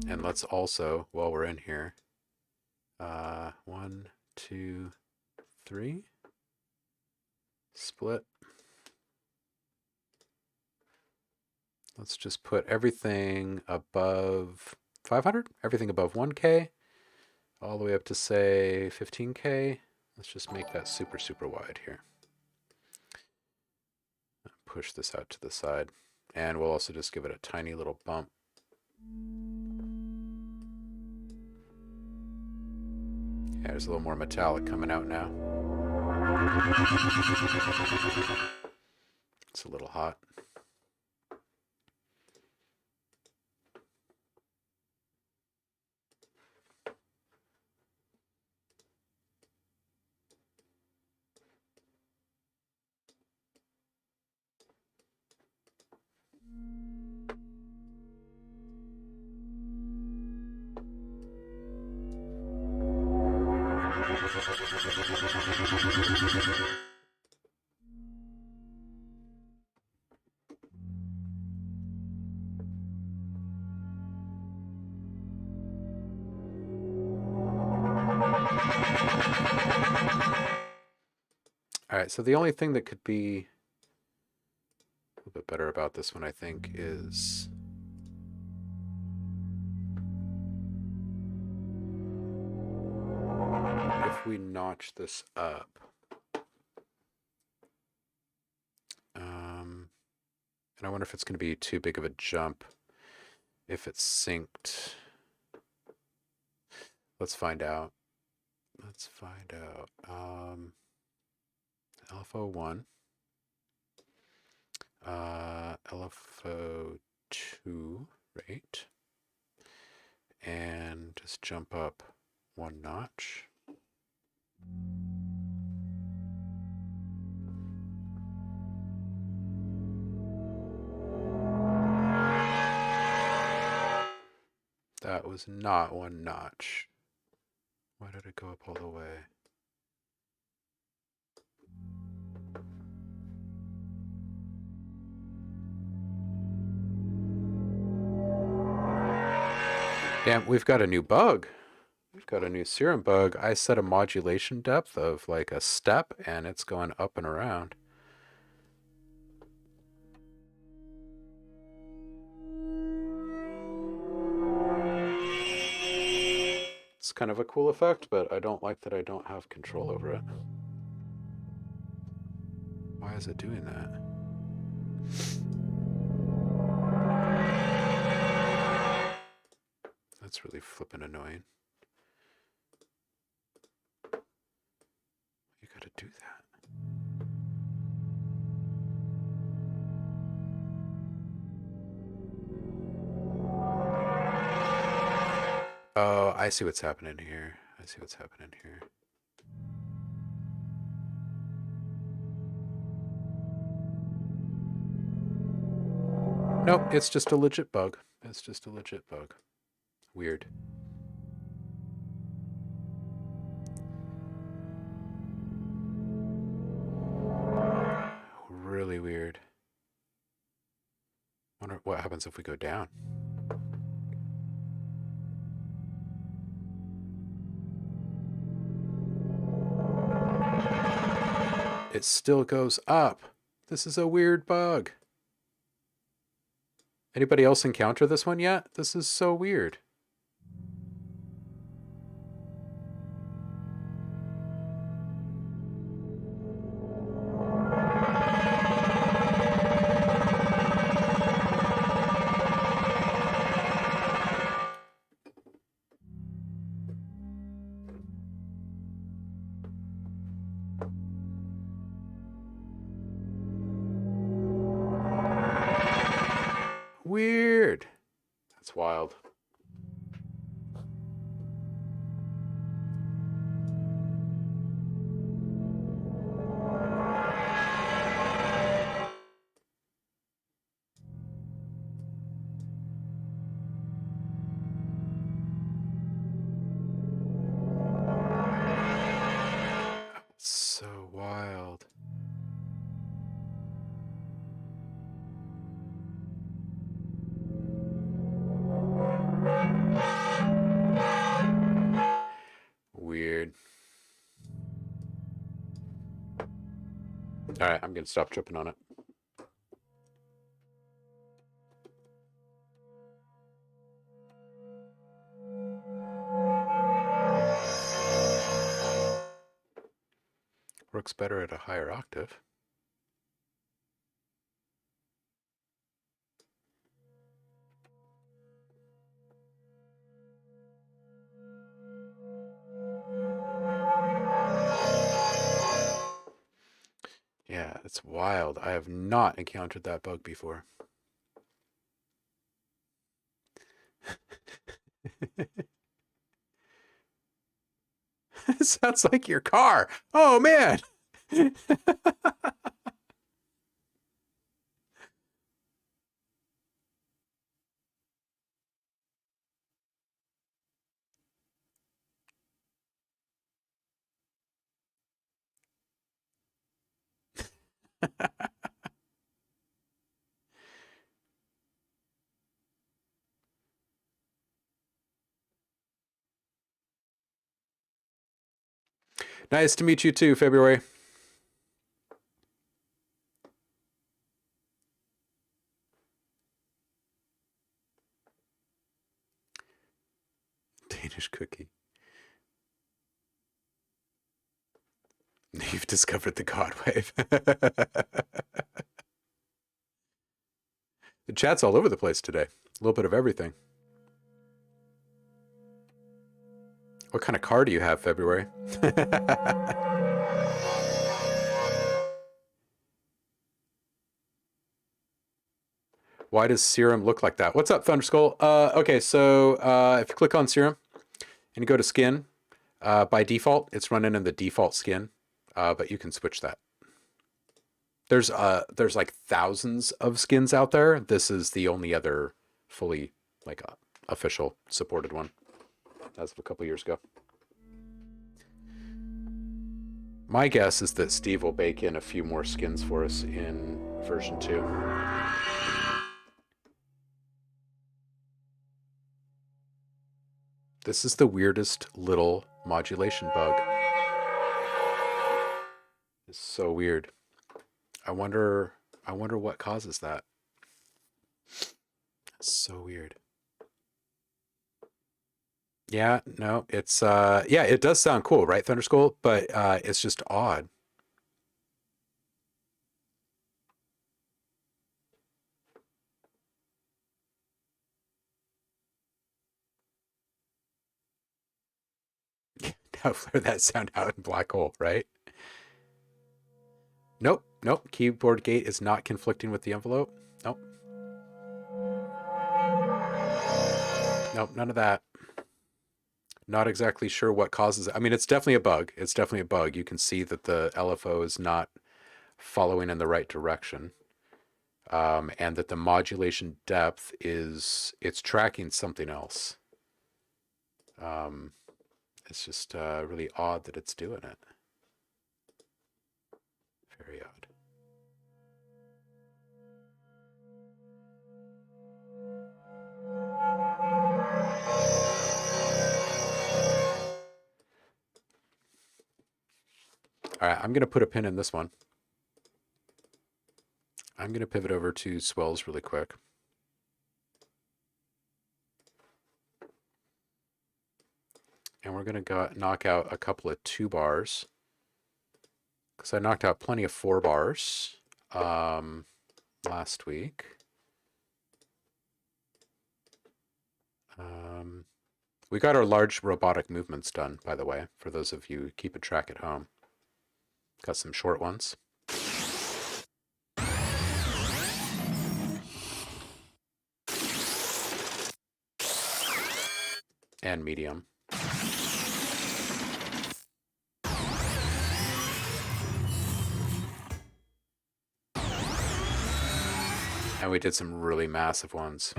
And let's also, while we're in here, 1, 2, 3, split. Let's just put everything above 500, everything above 1K, all the way up to say 15K. Let's just make that super, super wide here. Push this out to the side. And we'll also just give it a tiny little bump. Yeah, there's a little more metallic coming out now. It's a little hot. All right, so the only thing that could be a little bit better about this one, I think, is if we notch this up. And I wonder if it's going to be too big of a jump if it's synced. Let's find out. Let's find out. LFO1, LFO2, right? And just jump up 1 notch. That was not 1 notch. Why did it go up all the way? Damn, we've got a new bug. We've got a new serum bug. I set a modulation depth of like a step and it's going up and around. It's kind of a cool effect, but I don't like that I don't have control over it. Why is it doing that? That's really flippin' annoying. You gotta do that. Oh, I see what's happening here. I see what's happening here. Nope, it's just a legit bug. It's just a legit bug. Weird. Really weird. Wonder what happens if we go down. It still goes up. This is a weird bug. Anybody else encounter this one yet? This is so weird. That's wild. So wild. Weird. All right, I'm gonna stop tripping on it. Works better at a higher octave. Yeah, it's wild. I have not encountered that bug before. It sounds like your car. Oh, man. Nice to meet you too, February. Danish cookie. You've discovered the God Wave. The chat's all over the place today. A little bit of everything. What kind of car do you have, February? Why does Serum look like that? What's up, Thunderskull? Okay, so if you click on Serum and you go to skin, by default, it's running in the default skin, but you can switch that. There's like thousands of skins out there. This is the only other fully official supported one as of a couple years ago. My guess is that Steve will bake in a few more skins for us in version 2. This is the weirdest little modulation bug. It's so weird. I wonder what causes that. It's so weird. Yeah, no, it's yeah, it does sound cool, right, Thunderskull? But it's just odd. Now flare that sound out in black hole, right? Nope, nope. Keyboard gate is not conflicting with the envelope. Nope. Nope, none of that. Not exactly sure what causes it. I mean, it's definitely a bug. It's definitely a bug. You can see that the LFO is not following in the right direction. And that the modulation depth it's tracking something else. It's just really odd that it's doing it. Very odd. All right, I'm going to put a pin in this one. I'm going to pivot over to swells really quick. And we're going to knock out a couple of 2 bars. Because I knocked out plenty of 4 bars last week. We got our large robotic movements done, by the way, for those of you keeping track at home. Got some short ones. and medium. And we did some really massive ones.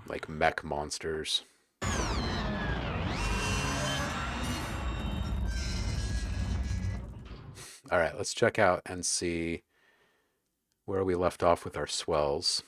Like mech monsters. All right, let's check out and see where we left off with our swells.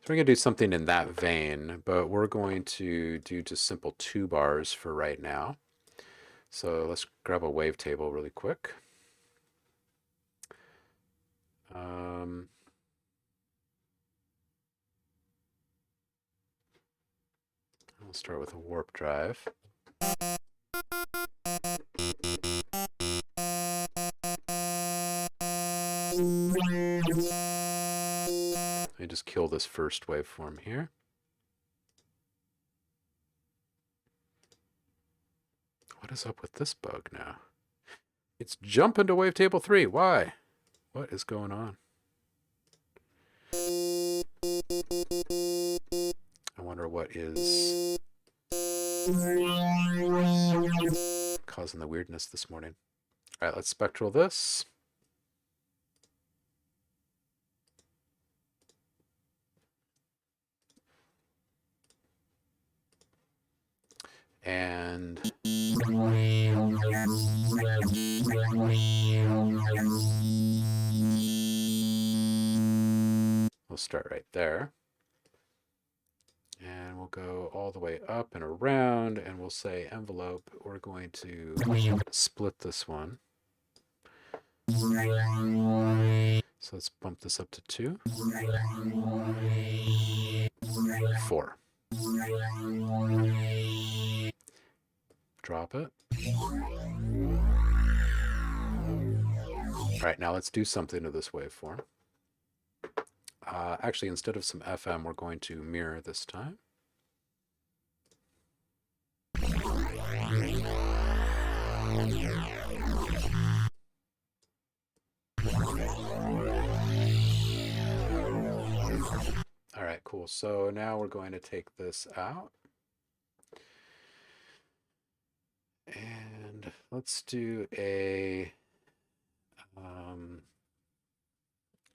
We're going to do something in that vein, but we're going to do just simple 2 bars for right now. So let's grab a wavetable really quick. I'll start with a warp drive. Let me just kill this first waveform here. What is up with this bug now? It's jumping to wavetable 3. Why? What is going on? I wonder what is causing the weirdness this morning. All right, let's spectral this. And we'll start right there. And we'll go all the way up and around, and we'll say envelope. We're going to split this one. So let's bump this up to 2. 4. Drop it. All right, now let's do something to this waveform. Actually, instead of some FM, we're going to mirror this time. All right, cool. So now we're going to take this out. And let's do a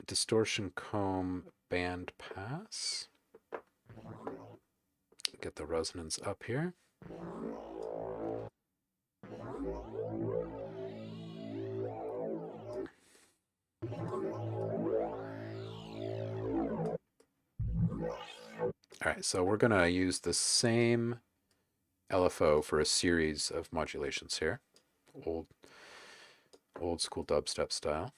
distortion comb band pass. Get the resonance up here. All right, so we're going to use the same LFO for a series of modulations here. Old school dubstep style.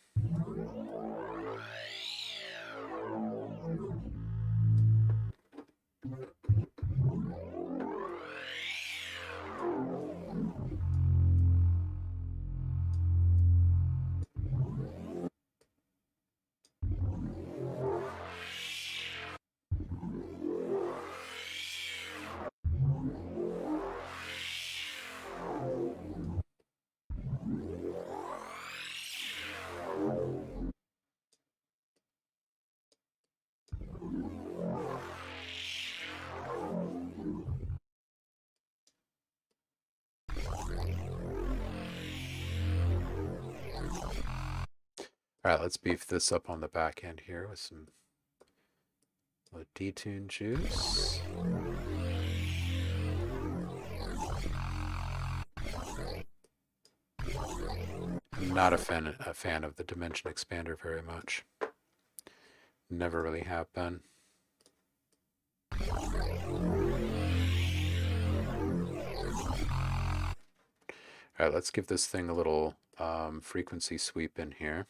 All right, let's beef this up on the back end here with some detune juice. I'm not a fan of the dimension expander very much. Never really have been. All right, let's give this thing a little frequency sweep in here.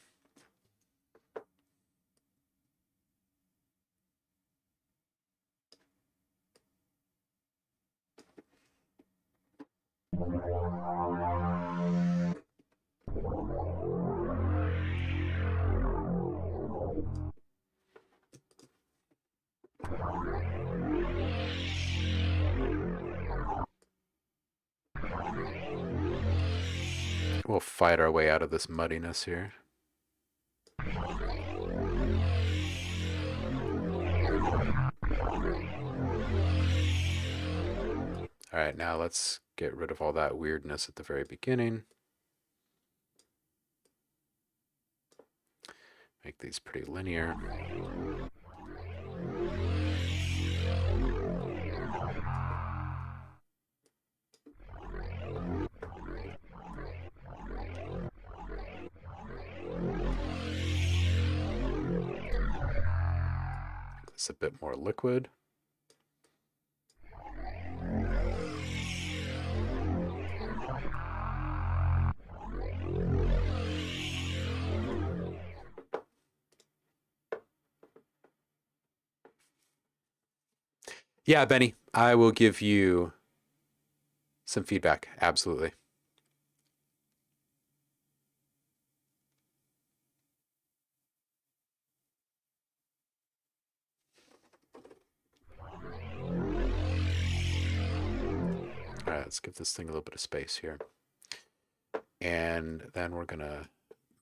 We'll fight our way out of this muddiness here. All right, now let's get rid of all that weirdness at the very beginning. Make these pretty linear. Make this a bit more liquid. Yeah, Benny, I will give you some feedback. Absolutely. All right, let's give this thing a little bit of space here. And then we're going to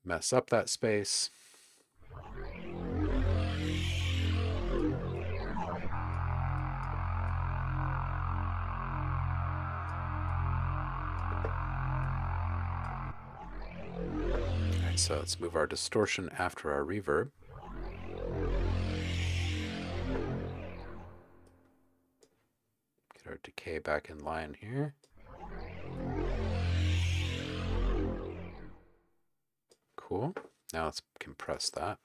mess up that space. So let's move our distortion after our reverb. Get our decay back in line here. Cool. Now let's compress that.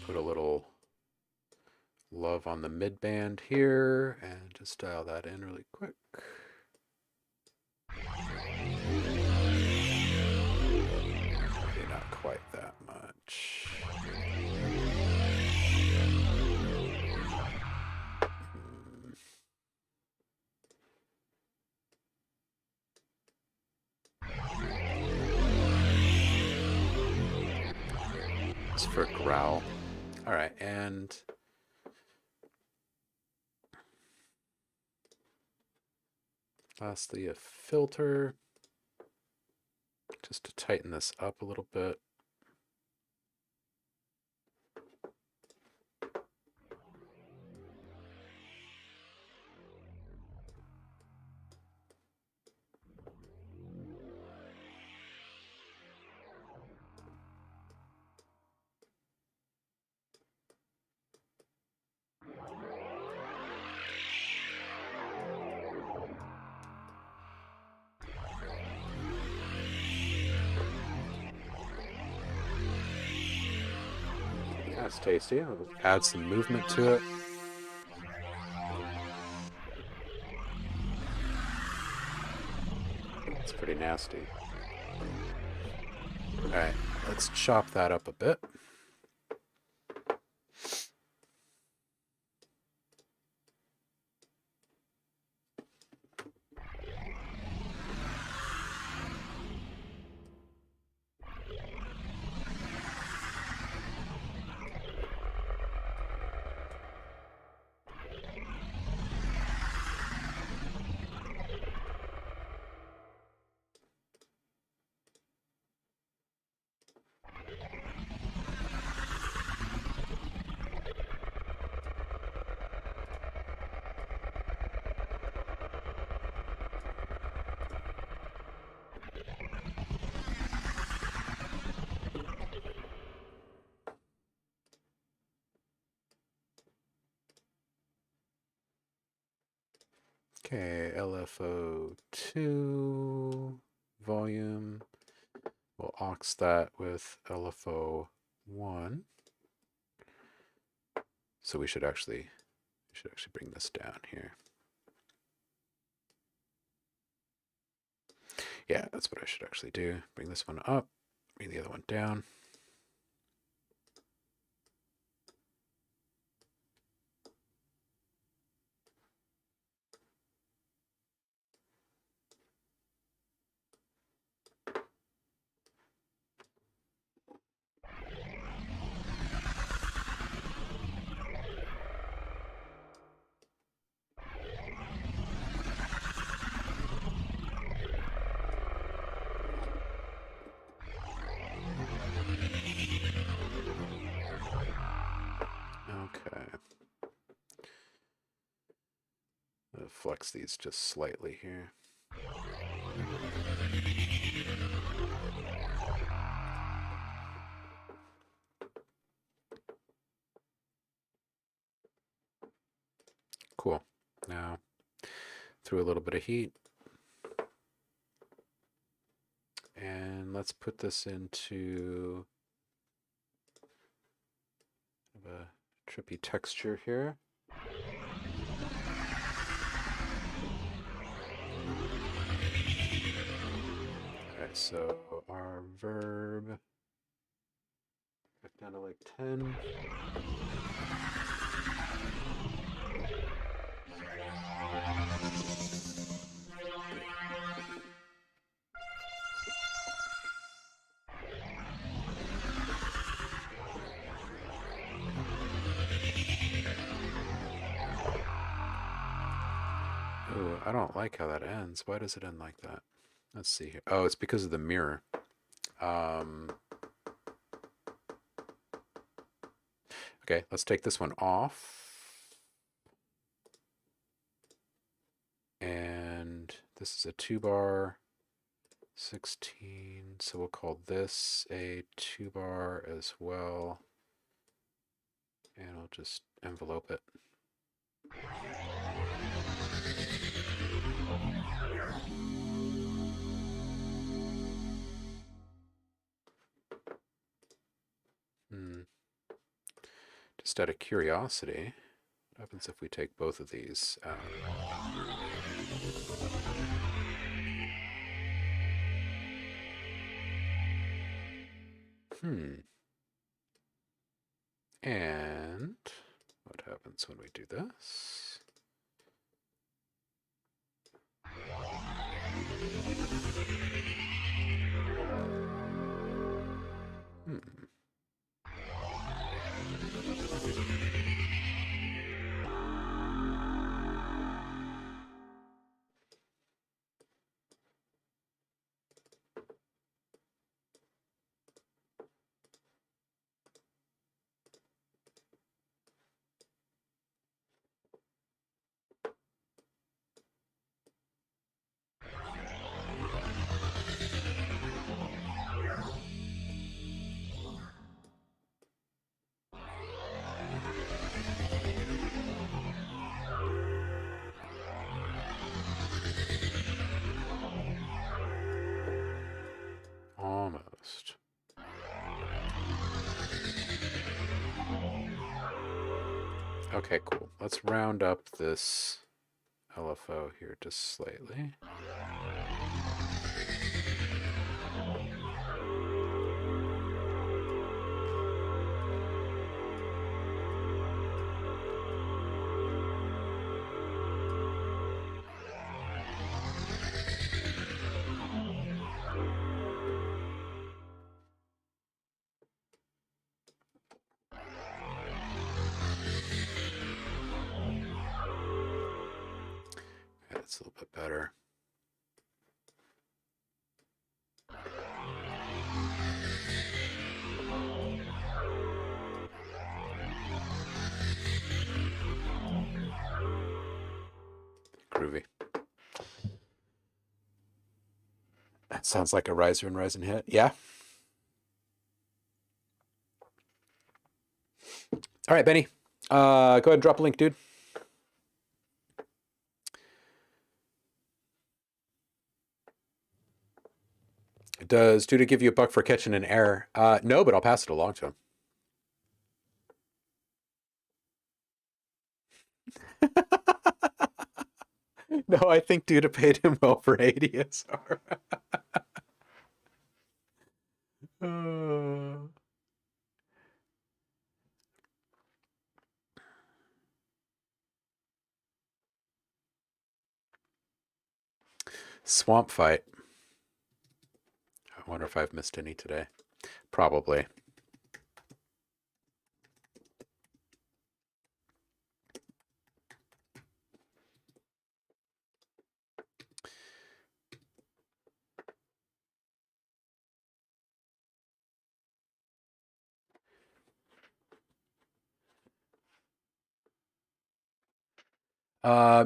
Put a little love on the mid band here and just dial that in really quick. Maybe not quite that much. It's for growl. All right, and lastly, a filter, just to tighten this up a little bit. That's tasty. I'll add some movement to it. It's pretty nasty. All right, let's chop that up a bit. Okay, LFO2 volume. We'll aux that with LFO1. So we should actually bring this down here. Yeah, that's what I should actually do. Bring this one up, bring the other one down. Okay. I'll flex these just slightly here. Cool. Now, through a little bit of heat. And let's put this into a trippy texture here. Alright, so our verb back down to like 10. Ooh, I don't like how that ends. Why does it end like that? Let's see here. Oh, it's because of the mirror. Okay, let's take this one off. And this is a 2-bar 16. So we'll call this a 2-bar as well. And I'll just envelope it. Just out of curiosity, what happens if we take both of these out? And what happens when we do this? Almost. Okay, cool. Let's round up this LFO here just slightly. That's a little bit better. Groovy. That sounds like a riser and rise and hit. Yeah. All right, Benny. Go ahead and drop a link, dude. Does Duda give you $1 for catching an error? No, but I'll pass it along to him. No, I think Duda paid him well for ADSR. Swamp fight. I wonder if I've missed any today. Probably.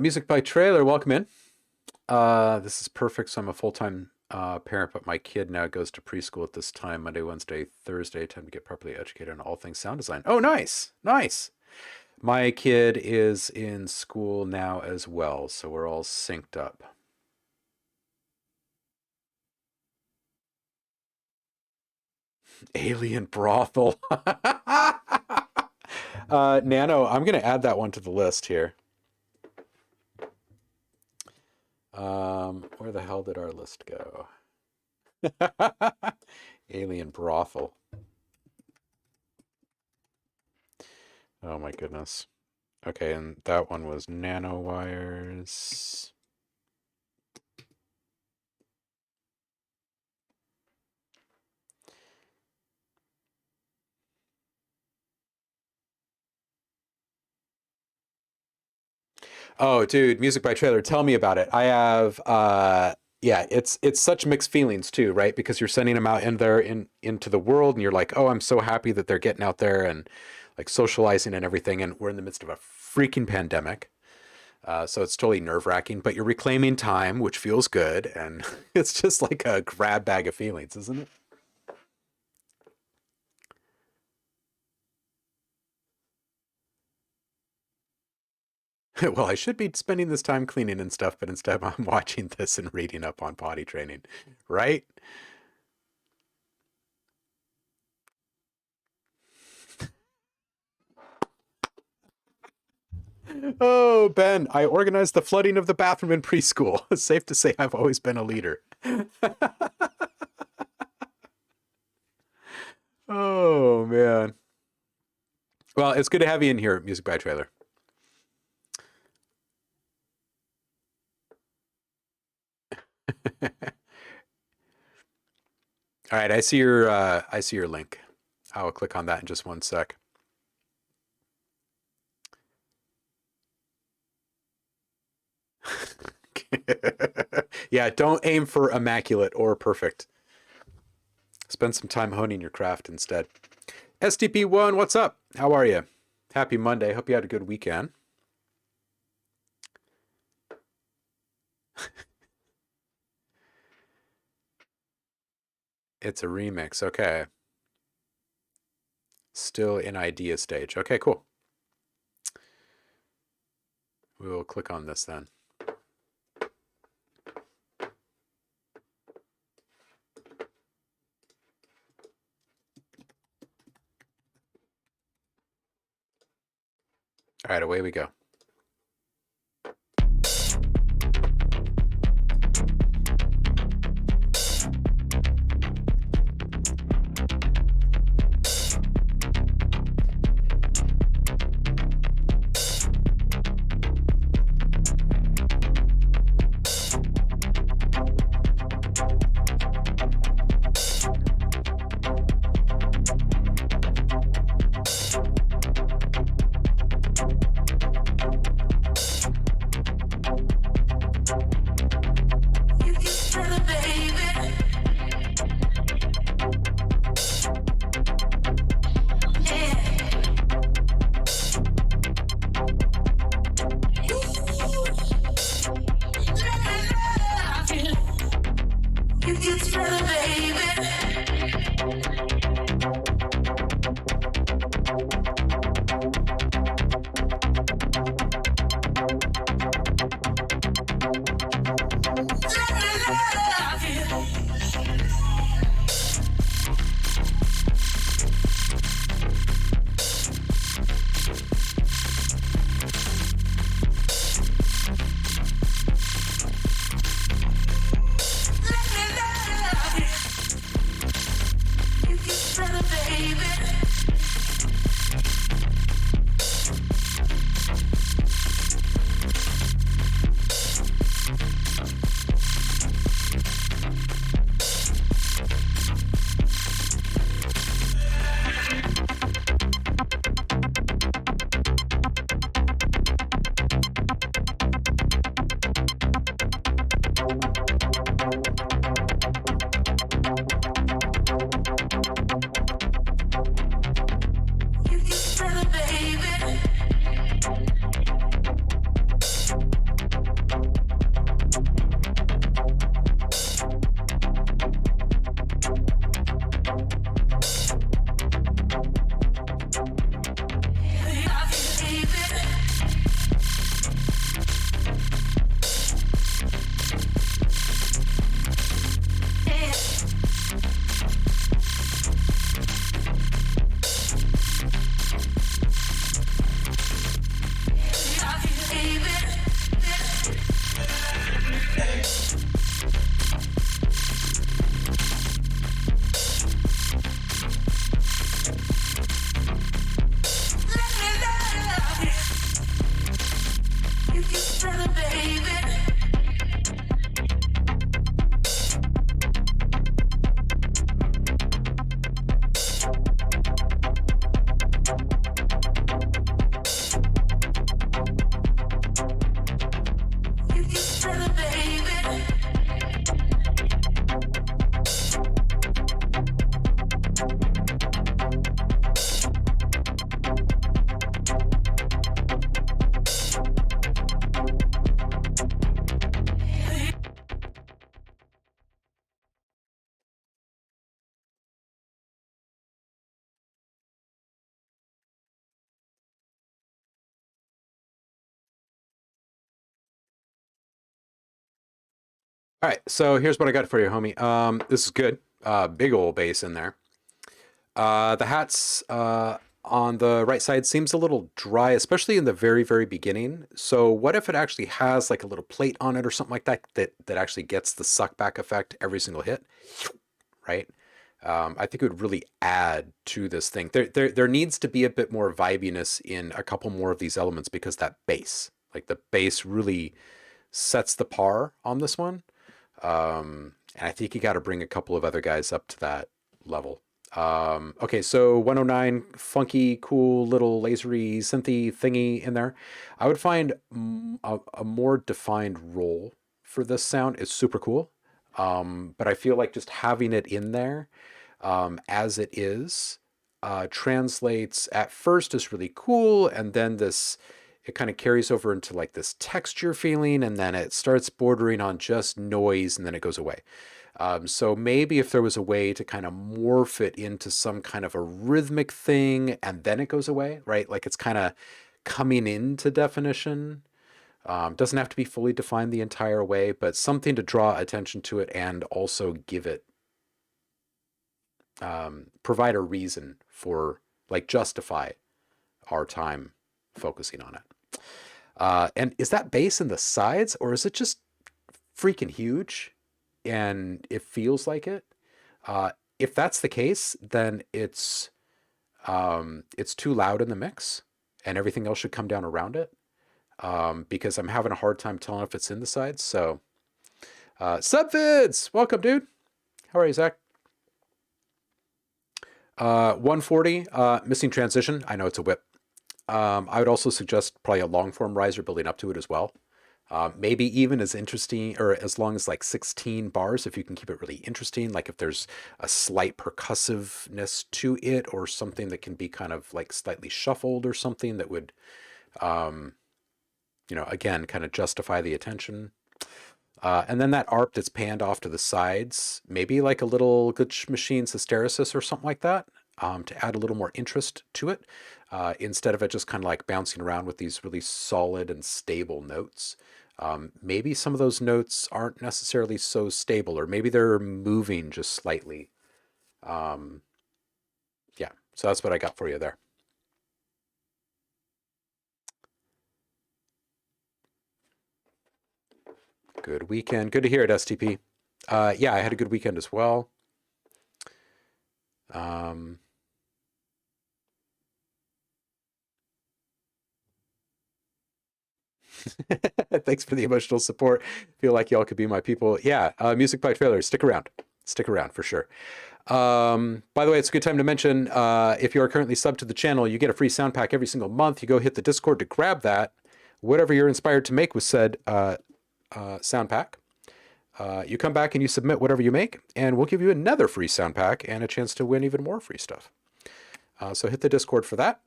Music by Trailer, welcome in. This is perfect. So I'm a full-time parent, but my kid now goes to preschool at this time, Monday, Wednesday, Thursday, time to get properly educated on all things sound design. Oh, nice. Nice. My kid is in school now as well, so we're all synced up. Alien brothel. Nano, I'm going to add that one to the list here. Where the hell did our list go? Alien brothel. Oh my goodness. Okay, and that one was nanowires. Oh, dude, Music by Trailer, tell me about it. I have yeah, it's such mixed feelings too, right? Because you're sending them out in there into the world and you're like, "Oh, I'm so happy that they're getting out there and like socializing and everything." And we're in the midst of a freaking pandemic. So it's totally nerve-wracking, but you're reclaiming time, which feels good, and it's just like a grab bag of feelings, isn't it? Well, I should be spending this time cleaning and stuff, but instead I'm watching this and reading up on potty training, right? Oh, Ben, I organized the flooding of the bathroom in preschool. It's safe to say I've always been a leader. Oh, man. Well, it's good to have you in here, Music by Trailer. All right, I see your link. I'll click on that in just one sec. Yeah, don't aim for immaculate or perfect. Spend some time honing your craft instead. STP1, what's up? How are you? Happy Monday. Hope you had a good weekend. It's a remix. Okay. Still in idea stage. Okay, cool. We will click on this then. All right, away we go. All right, so here's what I got for you, homie. This is good. Big old bass in there. The hats on the right side seems a little dry, especially in the very, very beginning. So what if it actually has like a little plate on it or something like that that actually gets the suck back effect every single hit, right? I think it would really add to this thing. There needs to be a bit more vibiness in a couple more of these elements because that bass, like the bass really sets the par on this one. And I think you got to bring a couple of other guys up to that level. Okay, so 109, funky, cool little lasery synthy thingy in there. I would find a more defined role for this sound is super cool. But I feel like just having it in there as it is translates at first as really cool, and then it kind of carries over into like this texture feeling, and then it starts bordering on just noise, and then it goes away. So maybe if there was a way to kind of morph it into some kind of a rhythmic thing, and then it goes away, right? Like it's kind of coming into definition. Doesn't have to be fully defined the entire way, but something to draw attention to it and also give it, provide a reason for, like, justify our time focusing on it. And is that bass in the sides, or is it just freaking huge and it feels like it? If that's the case, then it's too loud in the mix and everything else should come down around it. Because I'm having a hard time telling if it's in the sides. So, Subvids, welcome, dude. How are you, Zach? 140, missing transition. I know it's a whip. I would also suggest probably a long form riser building up to it as well. Maybe even as interesting, or as long as like 16 bars, if you can keep it really interesting, like if there's a slight percussiveness to it or something that can be kind of like slightly shuffled or something that would, again, kind of justify the attention. And then that ARP that's panned off to the sides, maybe like a little Glitch Machines hysteresis or something like that, to add a little more interest to it, instead of it just kind of like bouncing around with these really solid and stable notes. Maybe some of those notes aren't necessarily so stable, or maybe they're moving just slightly. Yeah, so that's what I got for you there. Good weekend. Good to hear it, STP. Yeah, I had a good weekend as well. Thanks for the emotional support. Feel like y'all could be my people. Yeah, Music by Trailer. Stick around. Stick around for sure. By the way, it's a good time to mention, if you are currently subbed to the channel, you get a free sound pack every single month. You go hit the Discord to grab that. Whatever you're inspired to make with said sound pack. You come back and you submit whatever you make, and we'll give you another free sound pack and a chance to win even more free stuff. So hit the Discord for that.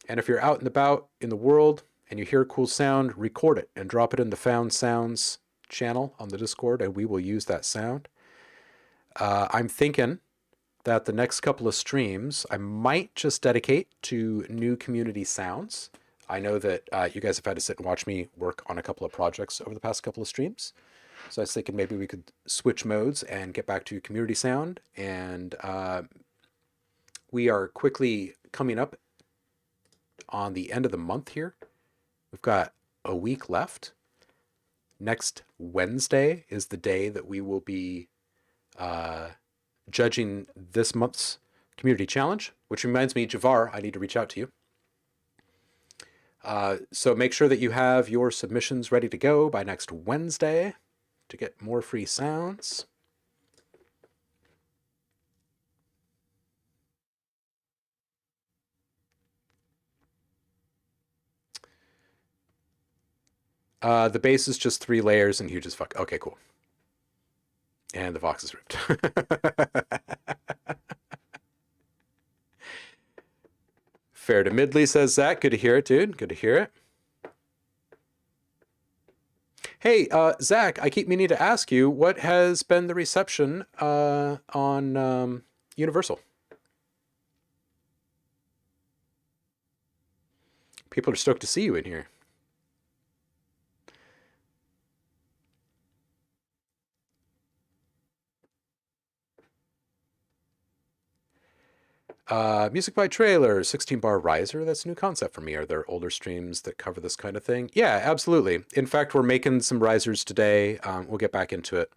And if you're out and about in the world and you hear a cool sound, record it and drop it in the Found Sounds channel on the Discord, and we will use that sound. I'm thinking that the next couple of streams I might just dedicate to new community sounds. I know that you guys have had to sit and watch me work on a couple of projects over the past couple of streams. So I was thinking maybe we could switch modes and get back to community sound. And we are quickly coming up on the end of the month here. We've got a week left. Next Wednesday is the day that we will be judging this month's community challenge, which reminds me, Javar, I need to reach out to you. So make sure that you have your submissions ready to go by next Wednesday to get more free sounds. The base is just 3 layers and huge as fuck. Okay, cool. And the Vox is ripped. Fair to Midley, says Zach. Good to hear it, dude. Good to hear it. Hey, Zach, I keep meaning to ask you, what has been the reception on Universal? People are stoked to see you in here. Music by trailer, 16-bar riser. That's a new concept for me. Are there older streams that cover this kind of thing? Yeah, absolutely. In fact, we're making some risers today. We'll get back into it.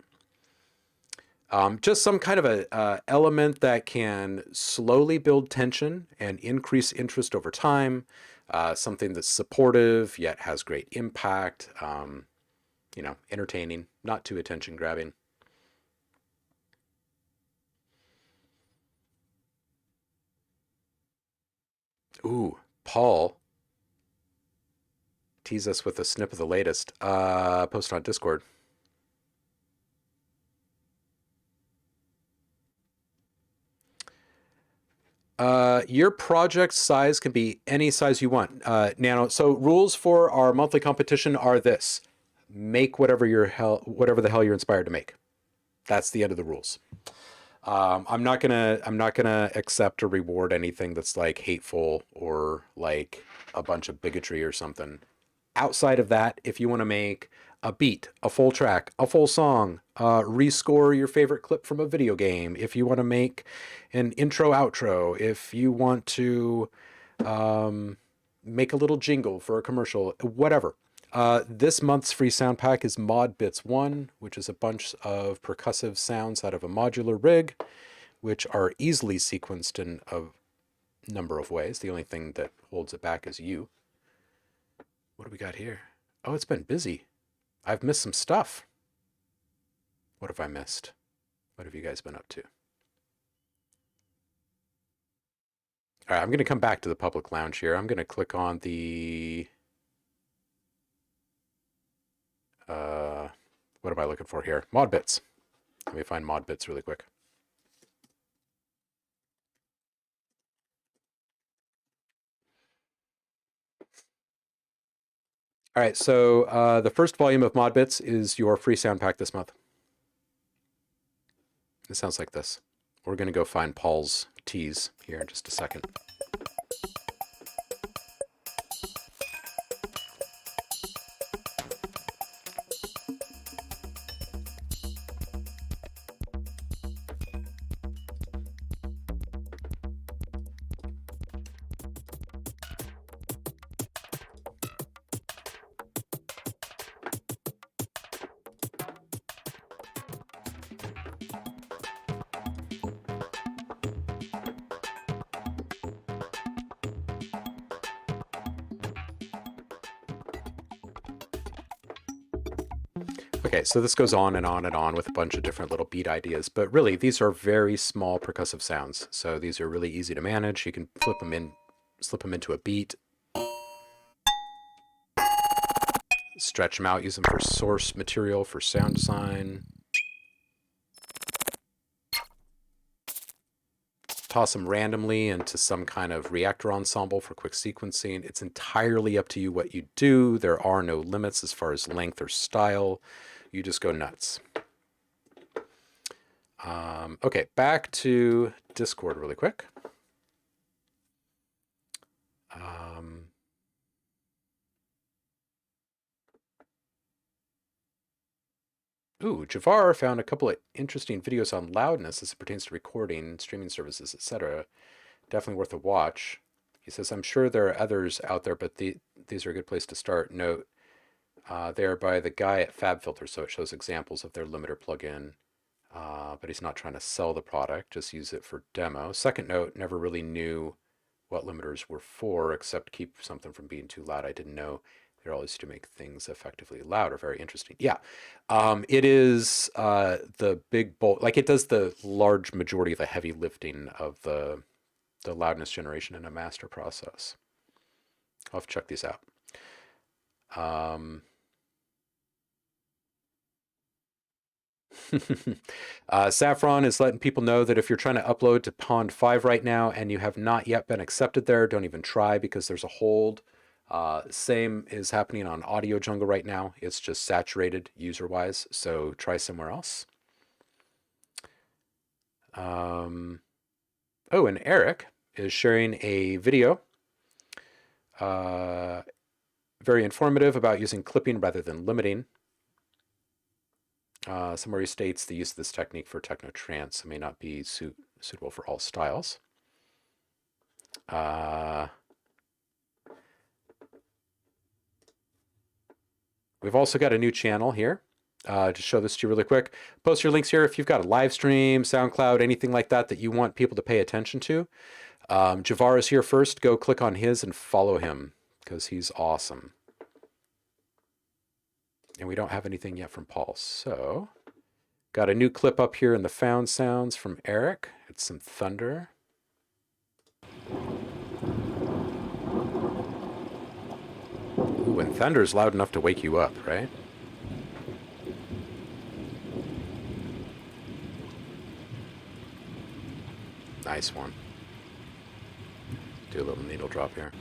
Just some kind of a element that can slowly build tension and increase interest over time. Something that's supportive yet has great impact. You know, entertaining, not too attention grabbing. Ooh, Paul tease us with a snip of the latest. Post on Discord. Your project size can be any size you want, Nano. So rules for our monthly competition are this: make whatever the hell you're inspired to make. That's the end of the rules. I'm not gonna accept or reward anything that's like hateful or like a bunch of bigotry or something. Outside of that, if you want to make a beat, a full track, a full song, rescore your favorite clip from a video game, if you want to make an intro outro, if you want to make a little jingle for a commercial, whatever. This month's free sound pack is Mod Bits 1, which is a bunch of percussive sounds out of a modular rig, which are easily sequenced in a number of ways. The only thing that holds it back is you. What do we got here? Oh, it's been busy. I've missed some stuff. What have I missed? What have you guys been up to? All right, I'm going to come back to the public lounge here. I'm going to click on the... what am I looking for here? Mod bits. Let me find mod bits really quick. All right, so the first volume of mod bits is your free sound pack this month. It sounds like this. We're going to go find Paul's tease here in just a second. Okay, so this goes on and on and on with a bunch of different little beat ideas, but really these are very small percussive sounds. So these are really easy to manage. You can slip them into a beat, stretch them out, use them for source material, for sound design. Toss them randomly into some kind of reactor ensemble for quick sequencing. It's entirely up to you what you do. There are no limits as far as length or style. You just go nuts. Okay, back to Discord really quick. Ooh, Javar found a couple of interesting videos on loudness as it pertains to recording, streaming services, etc. Definitely worth a watch. He says, I'm sure there are others out there, but these are a good place to start. Note, they are by the guy at FabFilter, so it shows examples of their limiter plugin, but he's not trying to sell the product, just use it for demo. Second note, never really knew what limiters were for, except keep something from being too loud. I didn't know they're all used to make things effectively louder. Very interesting. Yeah, it is the big bulk, like it does the large majority of the heavy lifting of the loudness generation in a master process. I'll have to check these out. Saffron is letting people know that if you're trying to upload to Pond 5 right now and you have not yet been accepted there, don't even try because there's a hold. Same is happening on Audio Jungle right now. It's just saturated user-wise, so try somewhere else. Oh, and Eric is sharing a video, very informative about using clipping rather than limiting. Somewhere he states the use of this technique for techno trance may not be suitable for all styles. We've also got a new channel here. To show this to you really quick. Post your links here if you've got a live stream, SoundCloud, anything like that that you want people to pay attention to. Javar is here first. Go click on his and follow him because he's awesome. And we don't have anything yet from Paul. So, got a new clip up here in the found sounds from Eric. It's some thunder. Ooh, and thunder's loud enough to wake you up, right? Nice one. Do a little needle drop here.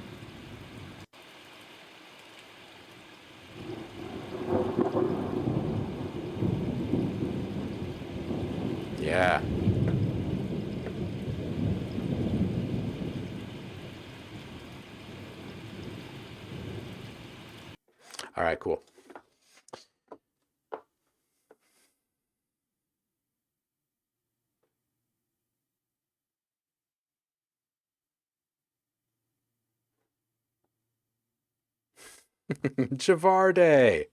Yeah. All right, cool. Javar Day.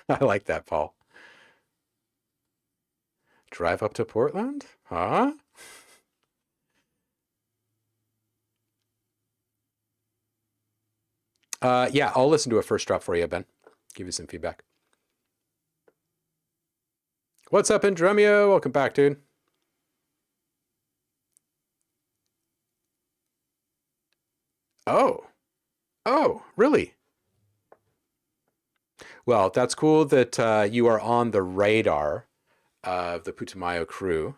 I like that, Paul. Drive up to Portland? Huh? Yeah, I'll listen to a first drop for you, Ben. Give you some feedback. What's up, Andromio? Welcome back, dude. Oh. Oh, really? Well, that's cool that you are on the radar of the Putumayo crew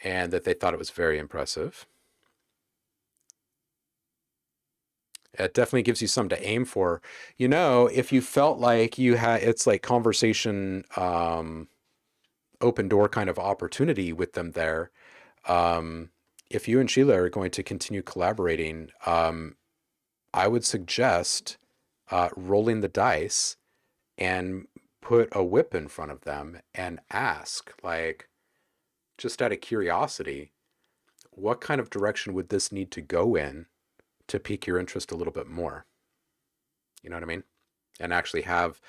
and that they thought it was very impressive. It definitely gives you something to aim for. You know, if you felt like you had, it's like conversation, open door kind of opportunity with them there. If you and Sheila are going to continue collaborating, I would suggest rolling the dice and put a whip in front of them and ask, like, just out of curiosity, what kind of direction would this need to go in to pique your interest a little bit more? You know what I mean? And actually have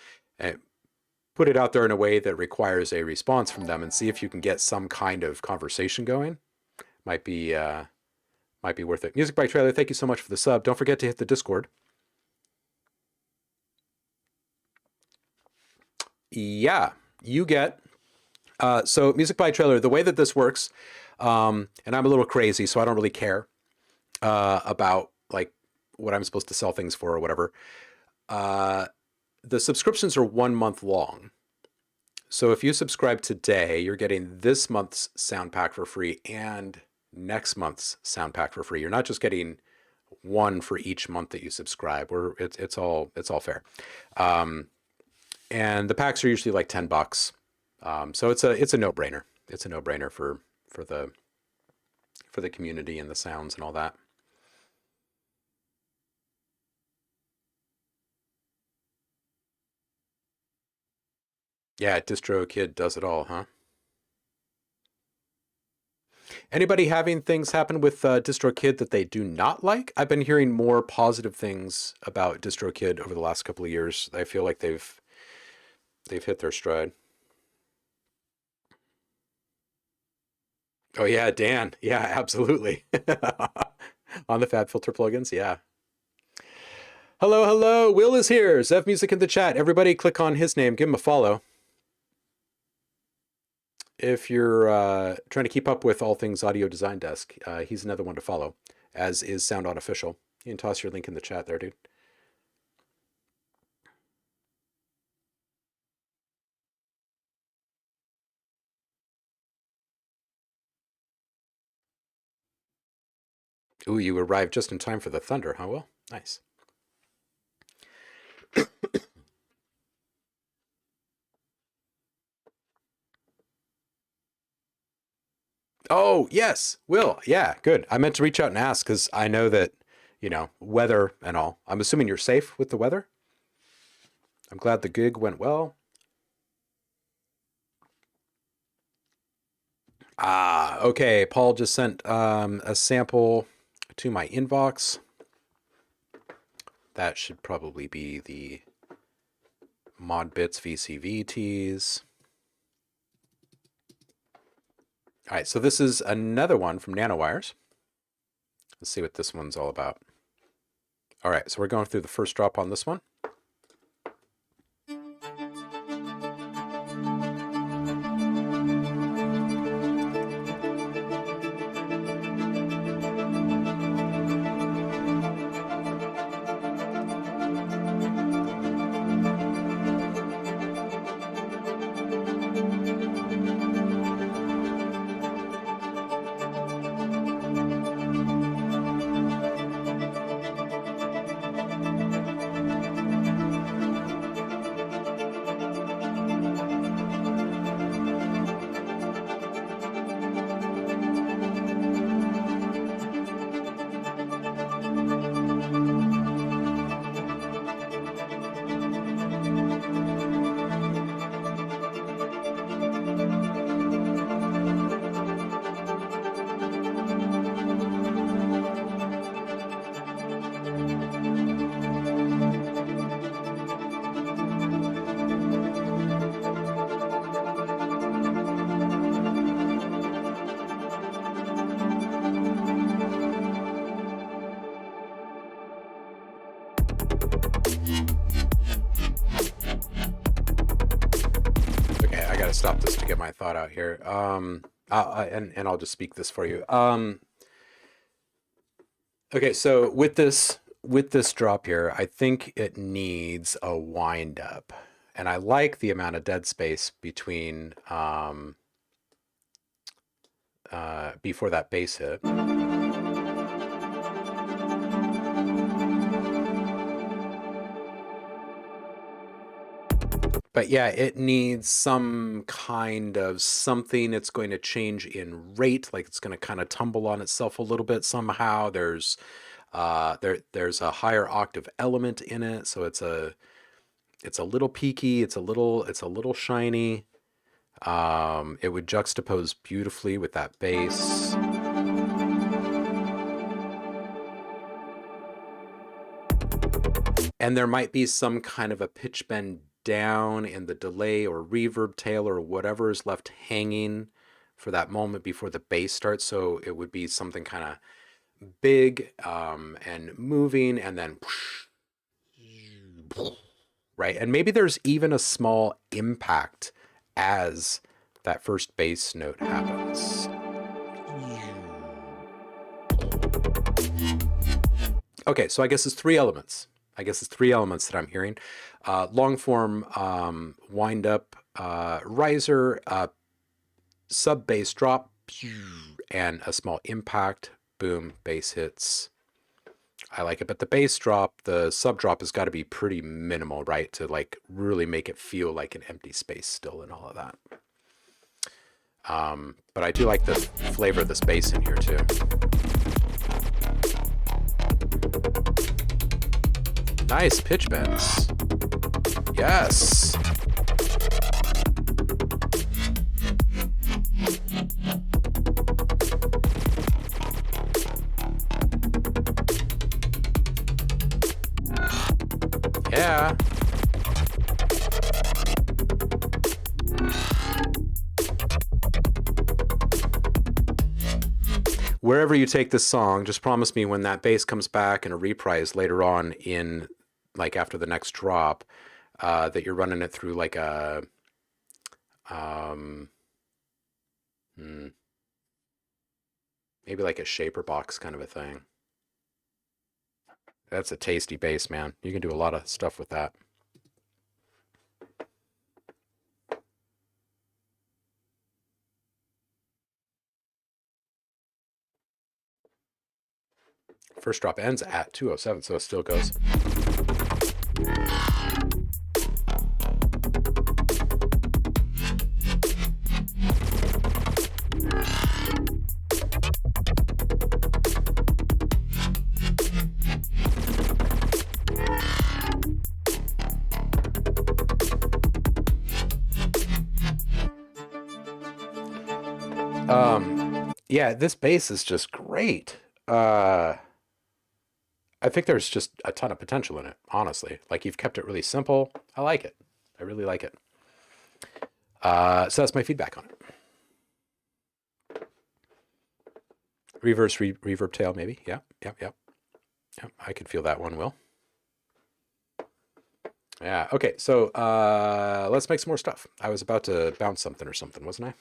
put it out there in a way that requires a response from them and see if you can get some kind of conversation going. Might be worth it. Music by Trailer, thank you so much for the sub. Don't forget to hit the Discord. Yeah, you get so Music by Trailer, the way that this works, and I'm a little crazy, so I don't really care about like what I'm supposed to sell things for or whatever. The subscriptions are 1 month long. So if you subscribe today, you're getting this month's sound pack for free and next month's sound pack for free. You're not just getting one for each month that you subscribe. It's all fair. And the packs are usually like $10. So it's a no-brainer. It's a no-brainer for the community and the sounds and all that. Yeah, DistroKid does it all, huh? Anybody having things happen with DistroKid that they do not like? I've been hearing more positive things about DistroKid over the last couple of years. I feel like they've hit their stride. Oh yeah, Dan. Yeah, absolutely. On the FabFilter plugins, yeah. Hello, hello. Will is here. Zev Music in the chat. Everybody click on his name. Give him a follow. If you're trying to keep up with all things Audio Design Desk, he's another one to follow, as is Sound On Official. You can toss your link in the chat there, dude. Ooh, you arrived just in time for the thunder, huh, Will? Nice. Oh, yes, Will. Yeah, good. I meant to reach out and ask because I know that, you know, weather and all. I'm assuming you're safe with the weather? I'm glad the gig went well. Ah, okay. Paul just sent a sample to my inbox. That should probably be the modbits VCVTs. All right, so this is another one from Nanowires. Let's see what this one's all about. All right, so we're going through the first drop on this one. Stop this to get my thought out here. And I'll just speak this for you. Okay, so with this drop here, I think it needs a wind up, and I like the amount of dead space between before that bass hit. But yeah, it needs some kind of something. It's going to change in rate, like it's going to kind of tumble on itself a little bit somehow. There's a higher octave element in it, so it's a little peaky, it's a little shiny. It would juxtapose beautifully with that bass. And there might be some kind of a pitch bend down in the delay or reverb tail or whatever is left hanging for that moment before the bass starts. So it would be something kind of big and moving, and then right. And maybe there's even a small impact as that first bass note happens. Okay, so I guess it's three elements. That I'm hearing. Long form wind up riser, sub bass drop, and a small impact, boom, bass hits. I like it, but the bass drop, the sub drop has got to be pretty minimal, right? To like really make it feel like an empty space still and all of that. But I do like the flavor of this bass in here too. Nice pitch bends. Yes. Yeah. Wherever you take this song, just promise me when that bass comes back in a reprise later on in, like after the next drop, that you're running it through like a, maybe like a shaper box kind of a thing. That's a tasty bass, man. You can do a lot of stuff with that. First drop ends at 207, so it still goes. Yeah, this bass is just great. I think there's just a ton of potential in it, honestly. Like, you've kept it really simple. I like it. I really like it. So that's my feedback on it. Reverse reverb tail, maybe. Yeah. I can feel that one, Will. Yeah. Okay. So let's make some more stuff. I was about to bounce something or something, wasn't I?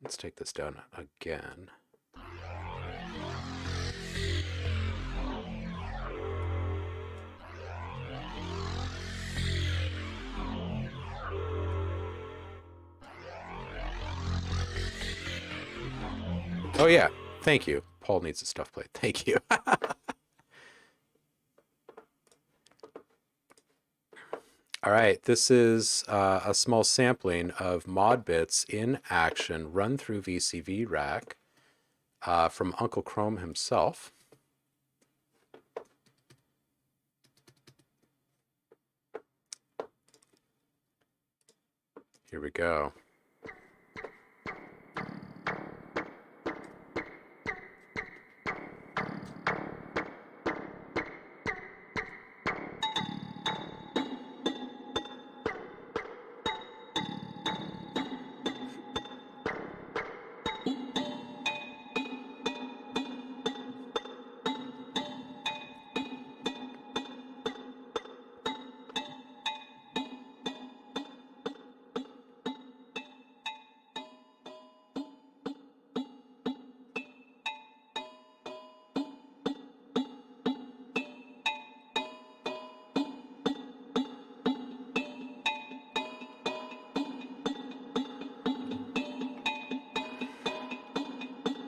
Let's take this down again. Oh, yeah. Thank you. Paul needs a stuff plate. Thank you. All right. This is a small sampling of mod bits in action run through VCV Rack from Uncle Chrome himself. Here we go.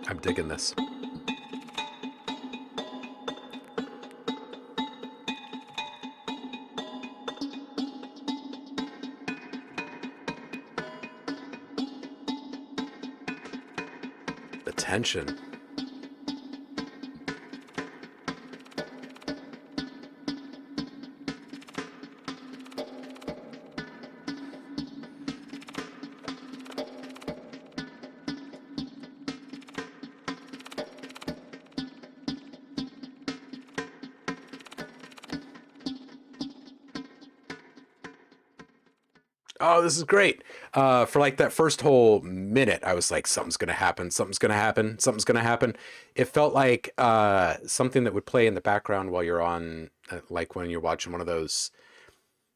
I'm digging this. The tension. Oh, this is great. For like that first whole minute, I was like, something's going to happen. Something's going to happen. Something's going to happen. It felt like something that would play in the background while you're on, like when you're watching one of those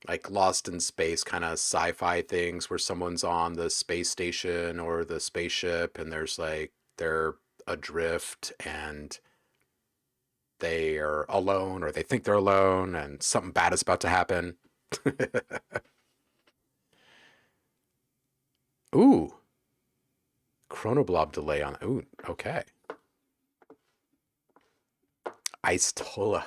like Lost in Space kind of sci-fi things where someone's on the space station or the spaceship and there's like, they're adrift and they are alone or they think they're alone and something bad is about to happen. Ooh. Chronoblob delay on. Ooh, okay. Ice Tola.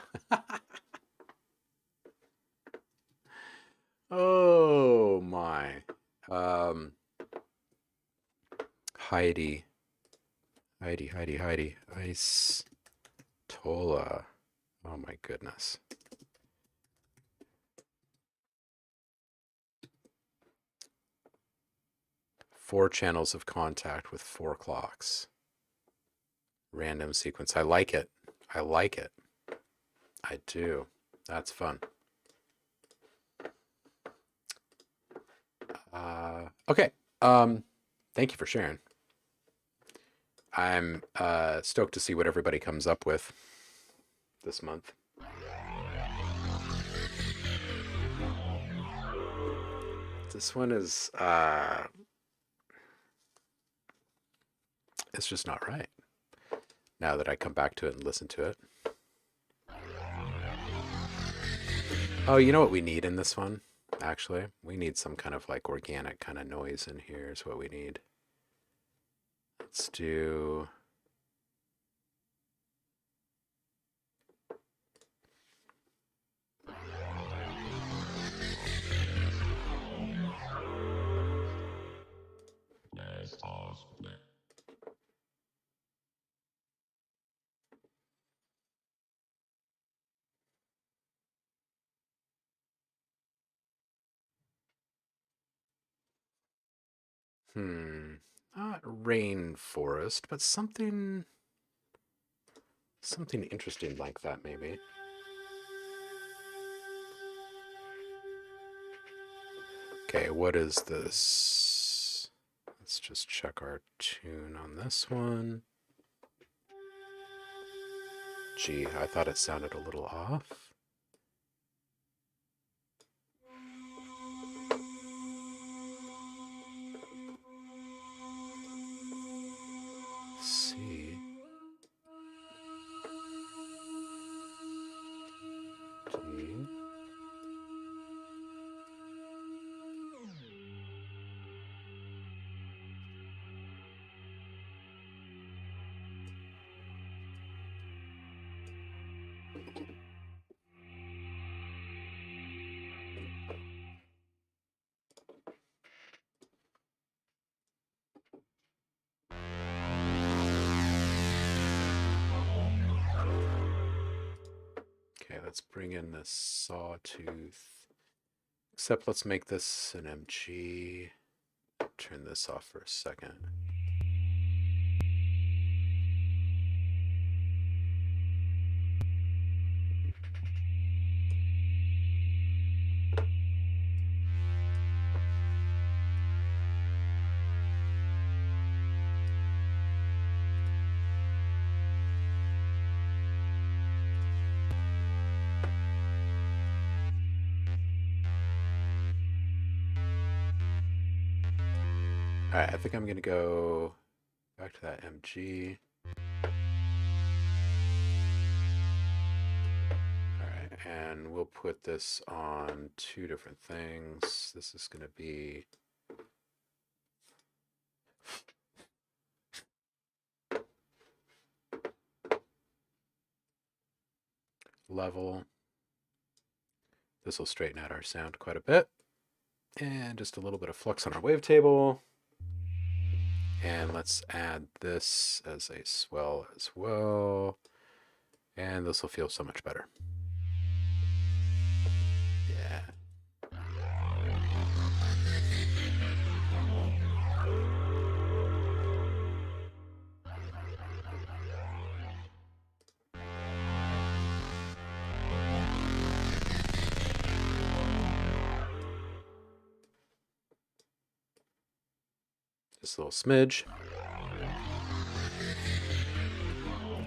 Oh my. Heidi. Ice Tola. Oh my goodness. 4 channels of contact with 4 clocks. Random sequence. I like it. I like it. I do. That's fun. Okay. Thank you for sharing. I'm stoked to see what everybody comes up with this month. This one is it's just not right now that I come back to it and listen to it. Oh, you know what we need in this one? Actually, we need some kind of like organic kind of noise in here is what we need. Let's do... Not rainforest, but something interesting like that, maybe. Okay, what is this? Let's just check our tune on this one. Gee, I thought it sounded a little off. Let's see. G. Okay, let's bring in this sawtooth. Except let's make this an MG. Turn this off for a second. Alright, I think I'm going to go back to that MG. Alright, and we'll put this on two different things. This is going to be level. This will straighten out our sound quite a bit. And just a little bit of flux on our wavetable. And let's add this as a swell as well. And this will feel so much better. Yeah. Just a little smidge.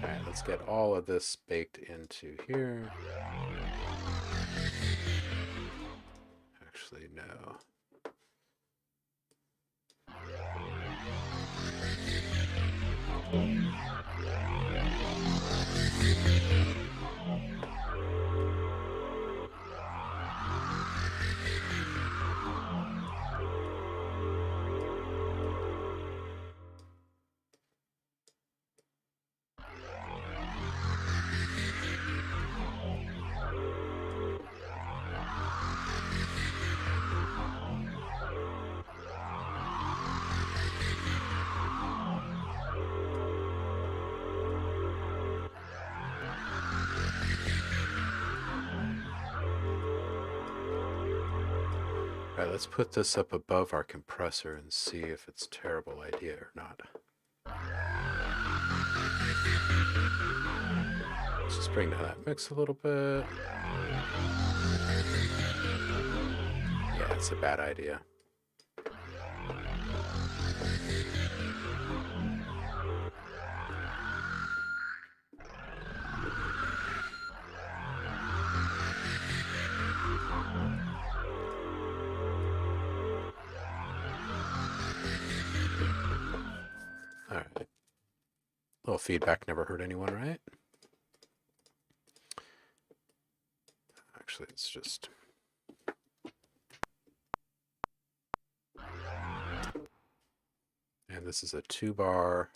Alright, let's get all of this baked into here. Actually, no. Alright, let's put this up above our compressor and see if it's a terrible idea or not. Let's just bring down that mix a little bit. Yeah, it's a bad idea. Alright. A little feedback never hurt anyone, right? Actually, it's just... And this is a 2-bar.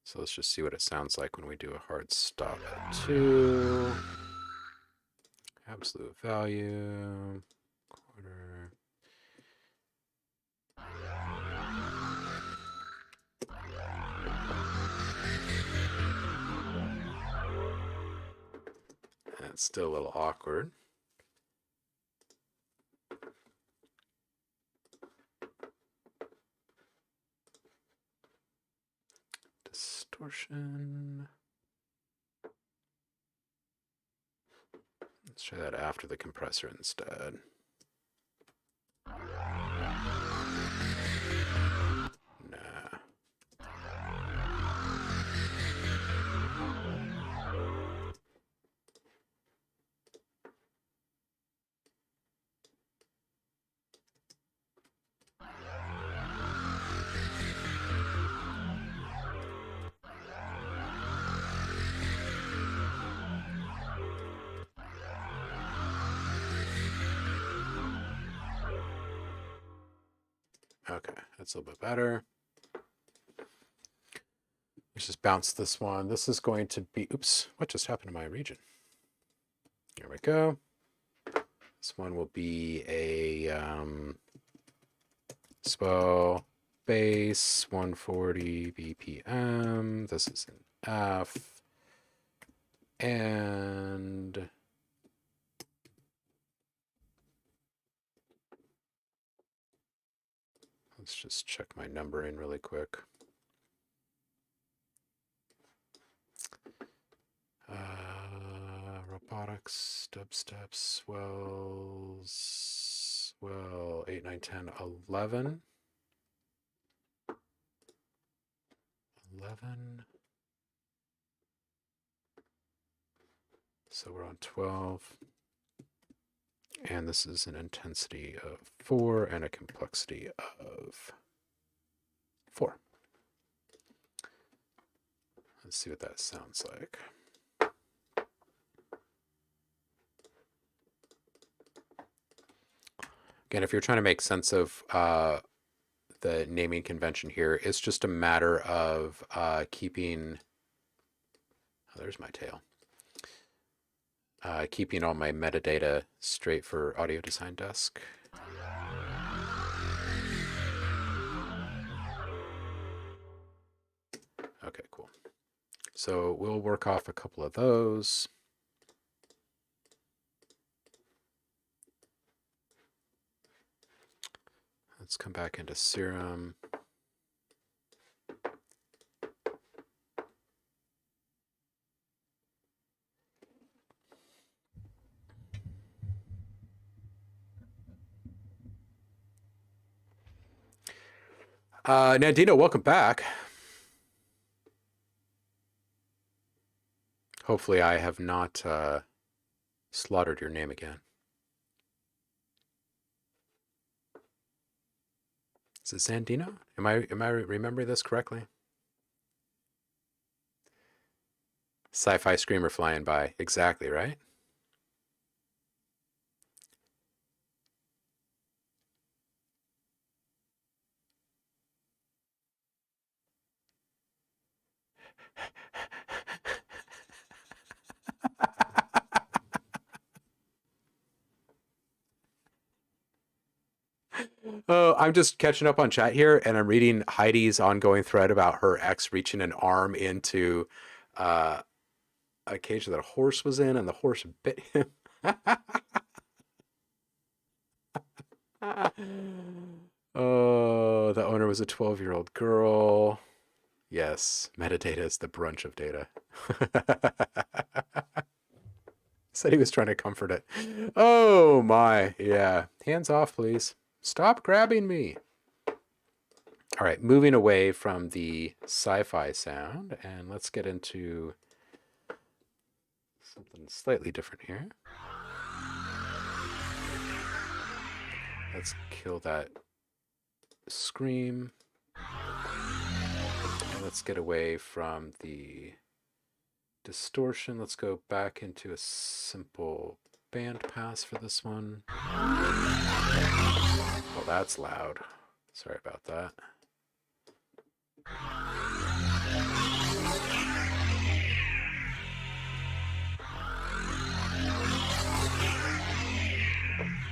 So let's just see what it sounds like when we do a hard stop at 2. Absolute value. Quarter. And it's still a little awkward. distortion. Let's try that after the compressor instead. Nah. Okay, that's a little bit better. Let's just bounce this one. This is going to be, oops, what just happened to my region? Here we go. This one will be a SPO base 140 BPM. This is an F. And let's just check my numbering really quick. Robotics, dubstep, swells, well, 8, 9, 10, 11. 11. So we're on 12. And this is an intensity of 4 and a complexity of 4. Let's see what that sounds like. Again, if you're trying to make sense of the naming convention here, it's just a matter of keeping, oh, there's my tail, keeping all my metadata straight for Audio Design Desk. Okay, cool. So we'll work off a couple of those. Let's come back into Serum. Nandino, welcome back. Hopefully I have not slaughtered your name again. Is it Sandino? Am I remembering this correctly? Sci-fi screamer flying by. Exactly, right? Oh, I'm just catching up on chat here, and I'm reading Heidi's ongoing thread about her ex reaching an arm into a cage that a horse was in, and the horse bit him. Oh, the owner was a 12-year-old girl. Yes, metadata is the brunch of data. Said he was trying to comfort it. Oh my, yeah. Hands off, please. Stop grabbing me. All right, moving away from the sci-fi sound, and let's get into something slightly different here. Let's kill that scream. And let's get away from the distortion. Let's go back into a simple band pass for this one. Oh, that's loud. Sorry about that.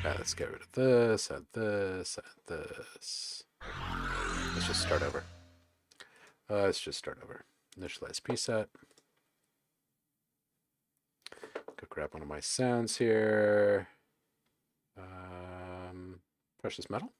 Let's get rid of this, add this, add this. Let's just start over. Initialize preset. Go grab one of my sounds here. Precious metal.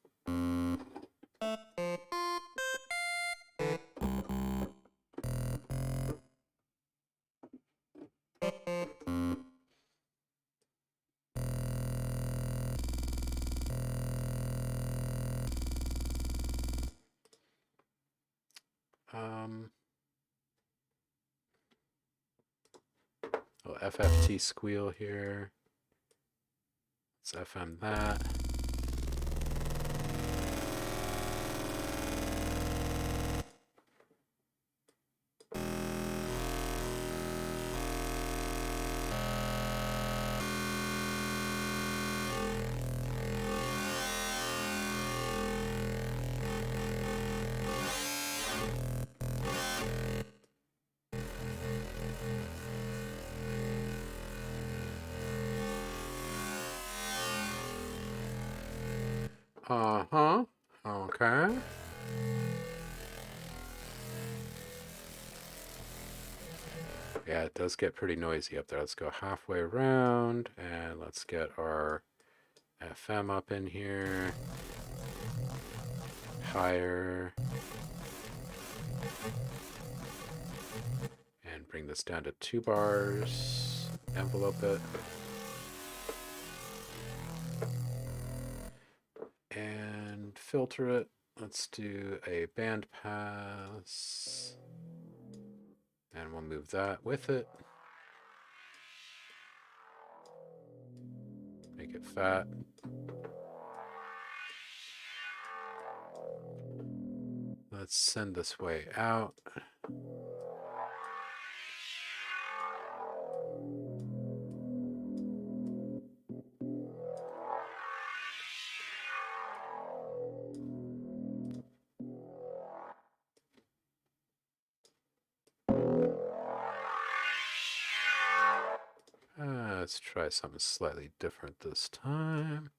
Oh, FFT squeal here. Let's FM that. Uh-huh. Okay. Yeah, it does get pretty noisy up there. Let's go halfway around and let's get our FM up in here. Higher. And bring this down to 2 bars. Envelope it. And filter it. Let's do a band pass. And we'll move that with it. Make it fat. Let's send this way out. Let's try something slightly different this time.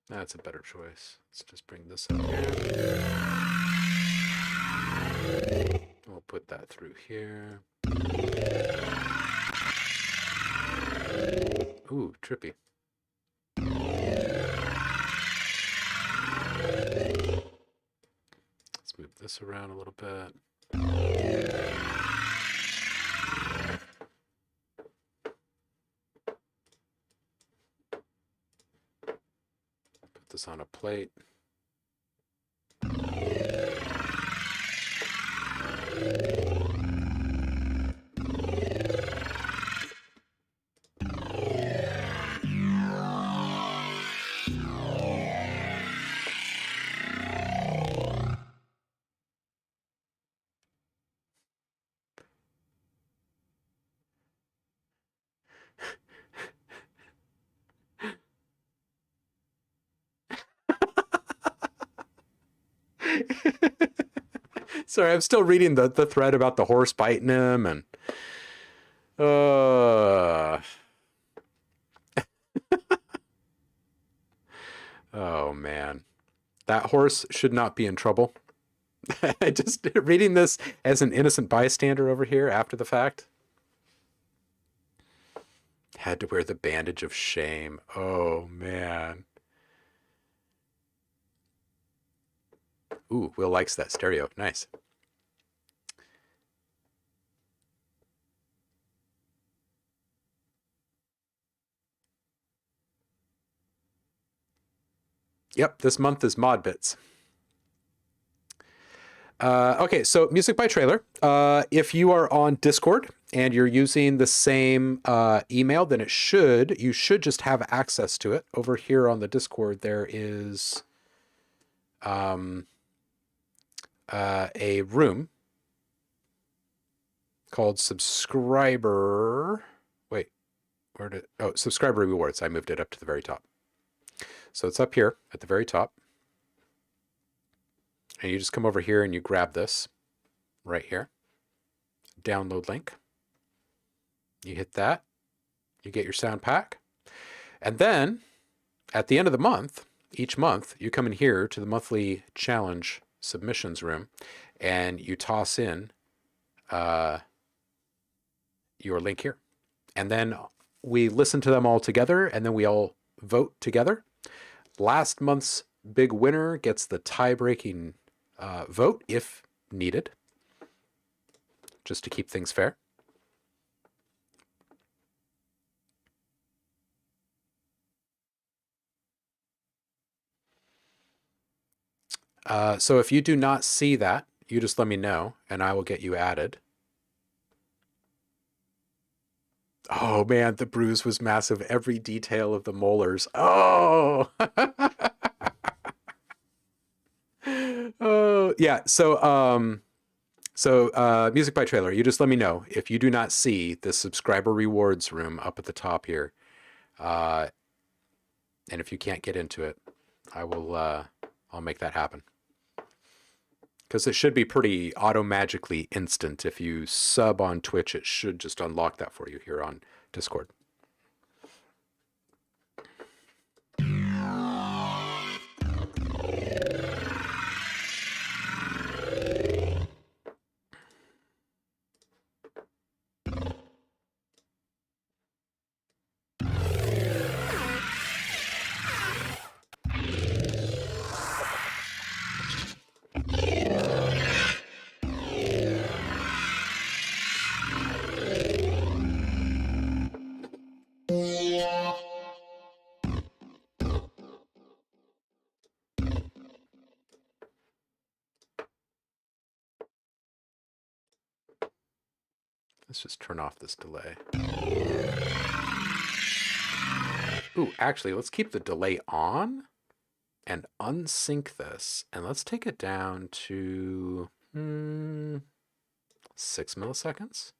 That's a better choice. Let's just bring this up here. We'll put that through here. Ooh, trippy. Let's move this around a little bit. Put this on a plate. Sorry, I'm still reading the thread about the horse biting him and oh man. That horse should not be in trouble. Just reading this as an innocent bystander over here after the fact. Had to wear the bandage of shame. Oh, man. Ooh, Will likes that stereo. Nice. Yep, this month is Mod Bits. Okay, so music by trailer. If you are on Discord and you're using the same email, then you should just have access to it. Over here on the Discord, there is a room called Subscriber. Wait, Subscriber Rewards. I moved it up to the very top. So it's up here at the very top. And you just come over here and you grab this right here. Download link. You hit that. You get your sound pack. And then at the end of the month, each month, you come in here to the monthly challenge submissions room and you toss in your link here. And then we listen to them all together and then we all vote together. Last month's big winner gets the tie-breaking vote if needed, just to keep things fair. So if you do not see that, you just let me know and I will get you added. Oh man, the bruise was massive. Every detail of the molars. Oh, oh yeah. So music by trailer. You just let me know if you do not see the subscriber rewards room up at the top here, and if you can't get into it, I will. I'll make that happen. Because it should be pretty auto-magically instant. If you sub on Twitch, it should just unlock that for you here on Discord. Let's just turn off this delay. Ooh, actually, let's keep the delay on and unsync this. And let's take it down to 6 milliseconds.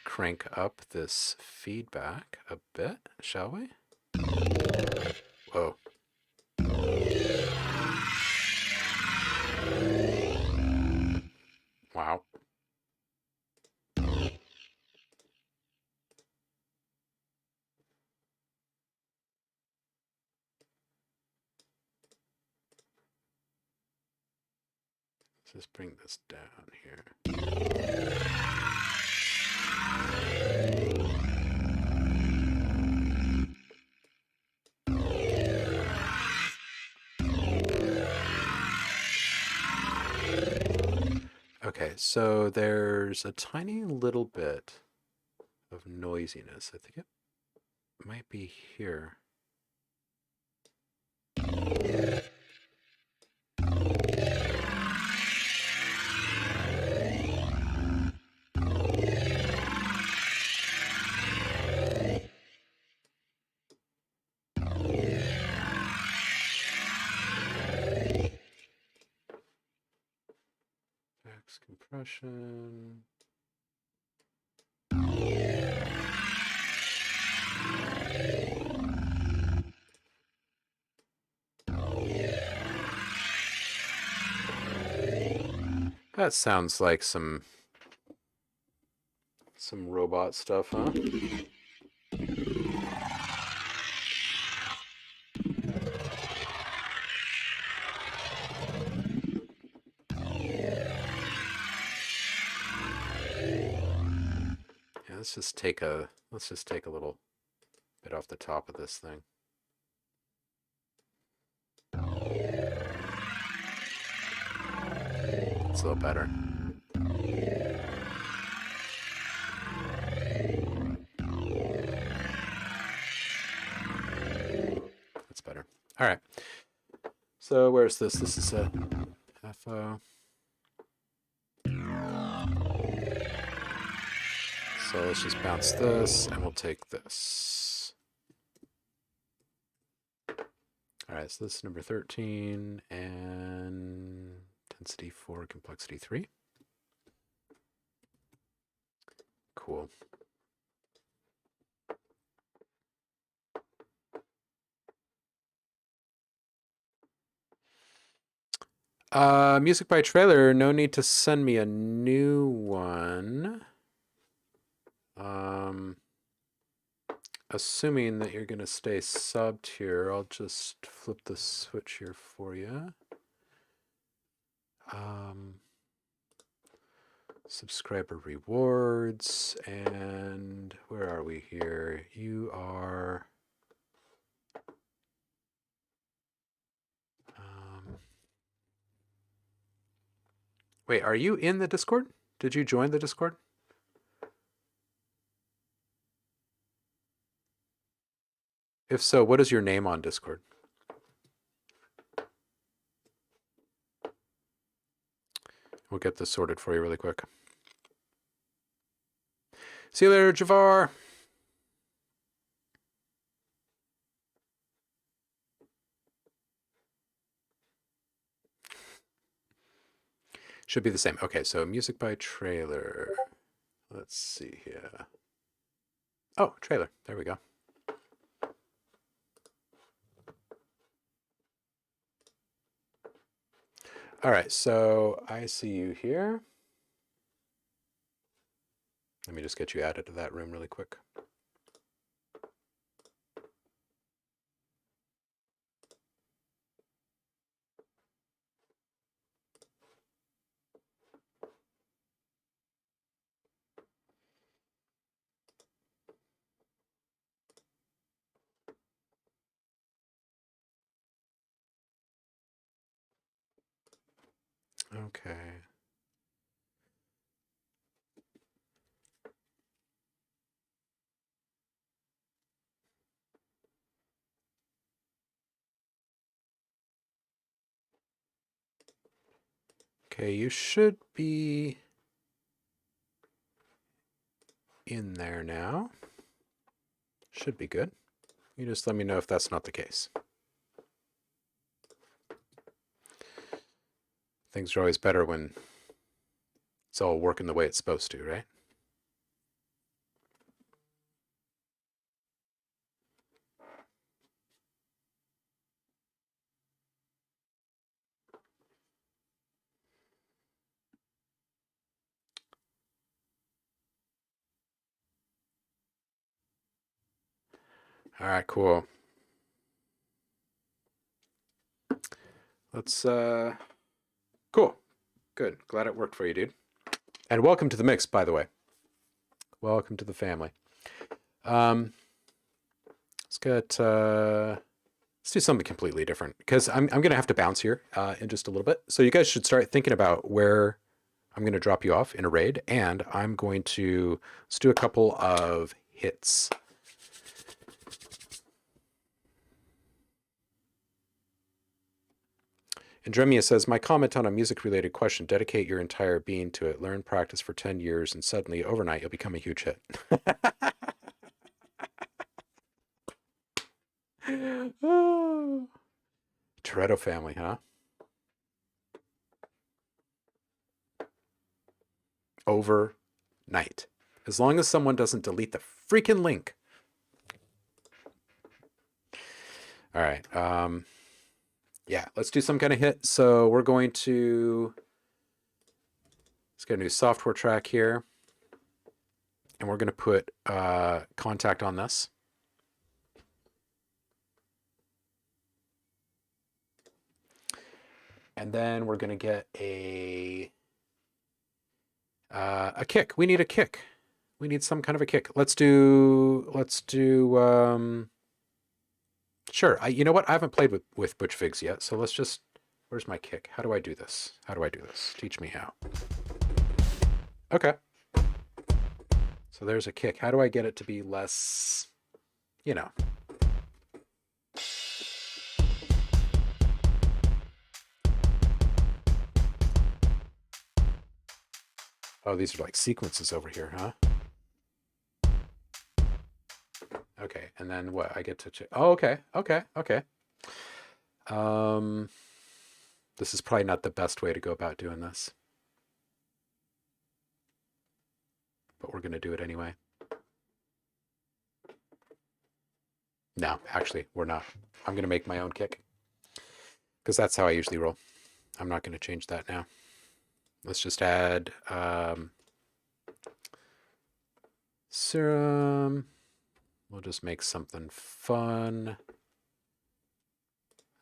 Crank up this feedback a bit, shall we? Whoa. Wow. Let's just bring this down here. Okay, so there's a tiny little bit of noisiness. I think it might be here. Max compression. That sounds like some robot stuff, huh? let's just take a little bit off the top of this thing. It's a little better. That's better. All right. So where's this? This is a FO. So let's just bounce this, and we'll take this. All right, so this is number 13, and density 4, complexity 3. Cool. Music by trailer, no need to send me a new one. Assuming that you're going to stay subbed here, I'll just flip the switch here for you. Subscriber rewards, and where are we here? You are... wait, are you in the Discord? Did you join the Discord? If so, what is your name on Discord? We'll get this sorted for you really quick. See you later, Javar. Should be the same. Okay, so music by trailer. Let's see here. Oh, trailer. There we go. All right, so I see you here. Let me just get you added to that room really quick. Okay. Okay, you should be in there now. Should be good. You just let me know if that's not the case. Things are always better when it's all working the way it's supposed to, right? All right, cool. Let's, cool. Good. Glad it worked for you, dude. And welcome to the mix, by the way. Welcome to the family. Let's do something completely different, because I'm going to have to bounce here in just a little bit. So you guys should start thinking about where I'm going to drop you off in a raid, and I'm going to, let's do a couple of hits. Andremia says, my comment on a music-related question, dedicate your entire being to it, learn, practice for 10 years, and suddenly, overnight, you'll become a huge hit. Oh. Toretto family, huh? Overnight. As long as someone doesn't delete the freaking link. All right. Yeah, let's do some kind of hit. So we're going to, let's get a new software track here. And we're going to put Kontakt on this. And then we're going to get a kick. We need a kick. We need some kind of a kick. Let's do sure. You know what? I haven't played with Butch Figs yet, so let's just, where's my kick? How do I do this? How do I do this? Teach me how. Okay. So there's a kick. How do I get it to be less, you know? Oh, these are like sequences over here, huh? Okay, and then what? I get to oh, okay. This is probably not the best way to go about doing this, but we're gonna do it anyway. No, actually, we're not. I'm gonna make my own kick because that's how I usually roll. I'm not gonna change that now. Let's just add serum. We'll just make something fun.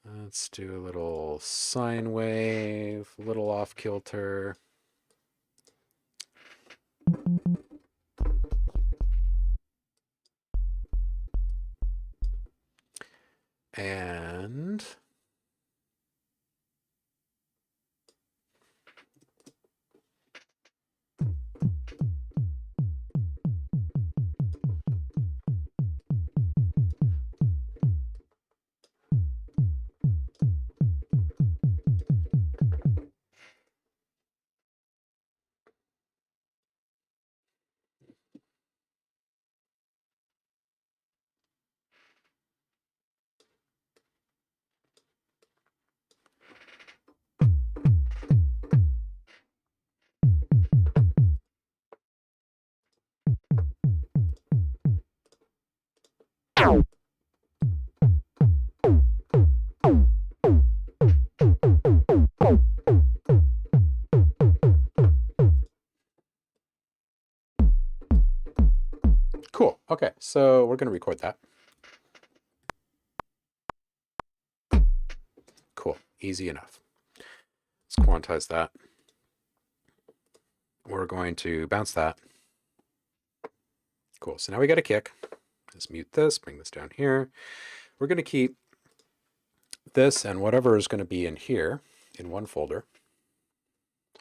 Let's do a little sine wave, a little off kilter. And cool. Okay, so we're going to record that. Cool. Easy enough. Let's quantize that. We're going to bounce that. Cool. So now we got a kick. Let's mute this, bring this down here. We're going to keep this and whatever is going to be in here in one folder.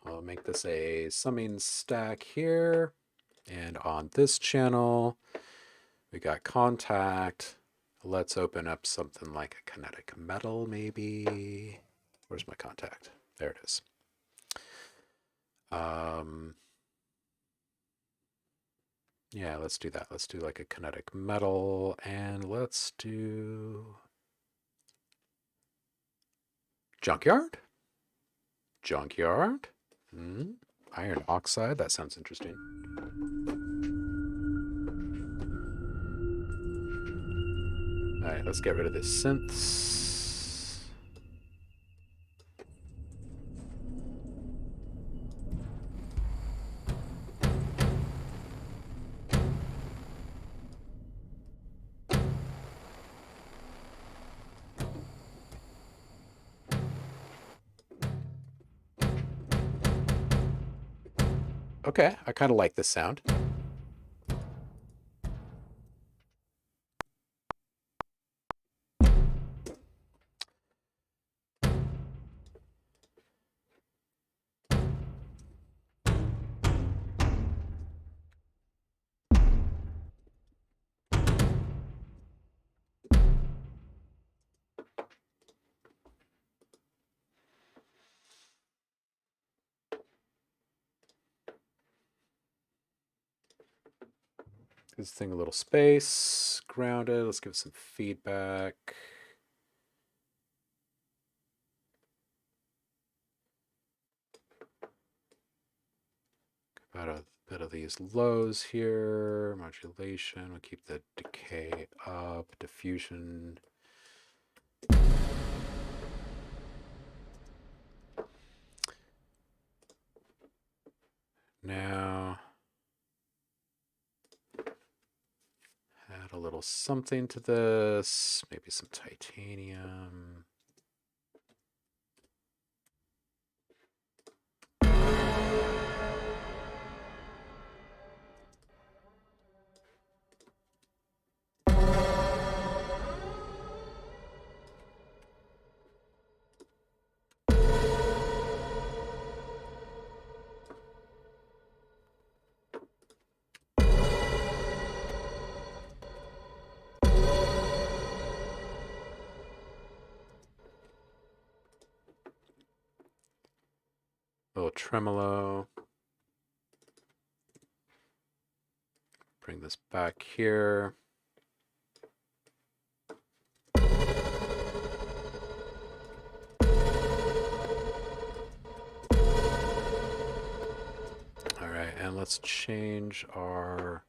I'll make this a summing stack here. And on this channel, we got kontakt. Let's open up something like a kinetic metal, maybe. Where's my kontakt? There it is. Yeah, let's do that. Let's do like a kinetic metal, and let's do junkyard. Junkyard. Iron oxide. That sounds interesting. All right, let's get rid of this synths. Okay, I kind of like this sound. Give this thing a little space, grounded. Let's give it some feedback. About a bit of these lows here, modulation. We'll keep the decay up, diffusion. Now, add a little something to this, maybe some titanium. tremolo. Bring this back here. All right, and let's change our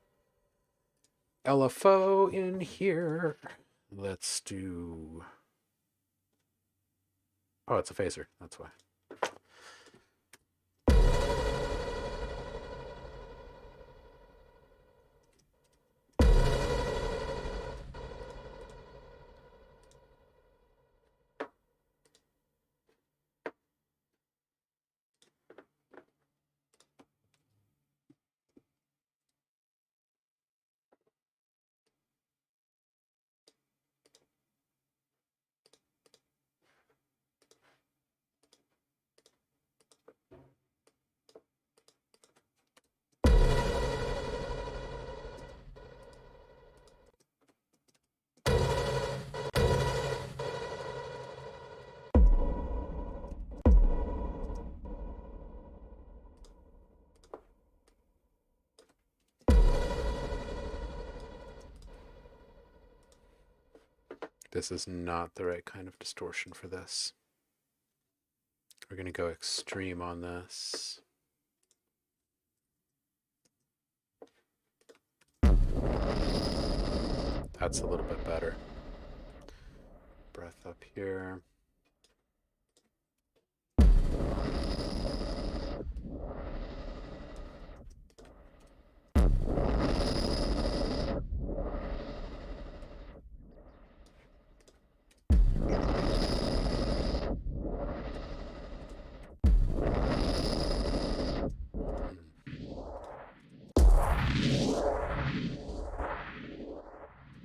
LFO in here. Let's do... Oh, it's a phaser. That's why. This is not the right kind of distortion for this. We're going to go extreme on this. That's a little bit better. Breath up here.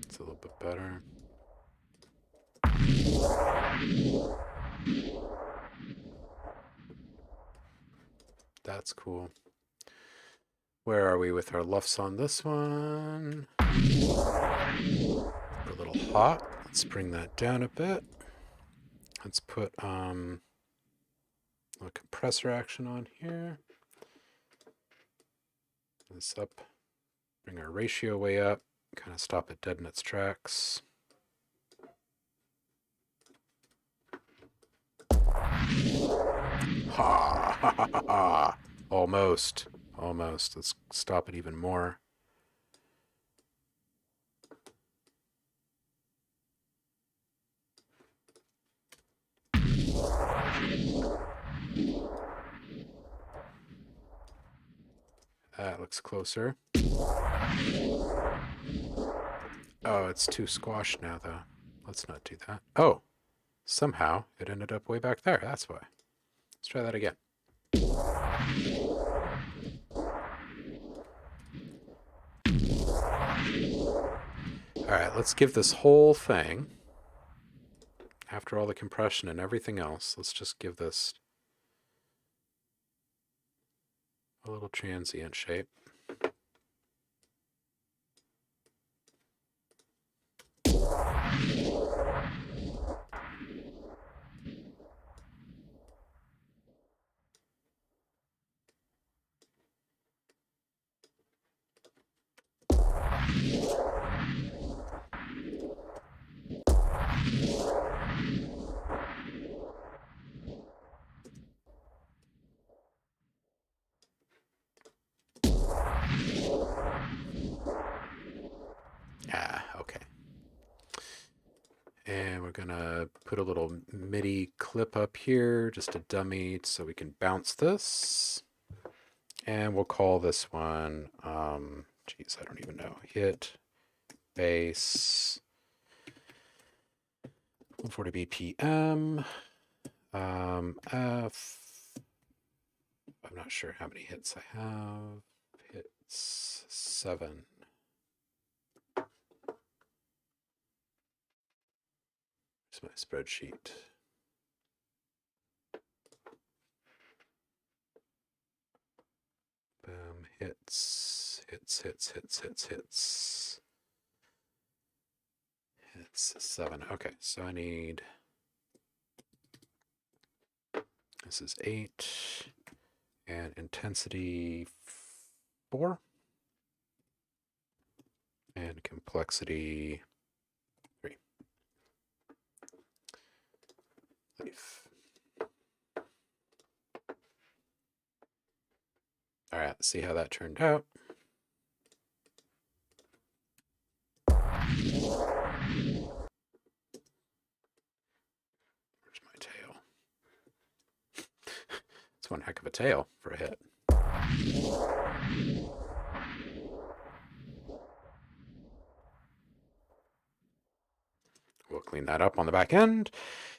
It's a little bit better. That's cool. Where are we with our luffs on this one? We're a little hot. Let's bring that down a bit. Let's put a compressor action on here. This up. Bring our ratio way up. Kind of stop it dead in its tracks. Ha ha ha ha ha. Almost. Almost. Let's stop it even more. That looks closer. Oh, it's too squashed now, though. Let's not do that. Oh, somehow it ended up way back there. That's why. Let's try that again. All right, let's give this whole thing, after all the compression and everything else, let's just give this a little transient shape. Okay. And we're gonna put a little MIDI clip up here, just a dummy, so we can bounce this. And we'll call this one, geez, I don't even know, hit, bass, 140 BPM, F, I'm not sure how many hits I have, hits 7. Here's my spreadsheet. Boom, hits, hits, hits, hits, hits, hits. Hits 7. Okay, so I need, this is 8, and intensity 4, and complexity 3. Leaf. All right, let's see how that turned out. Where's my tail? It's one heck of a tail for a hit. We'll clean that up on the back end.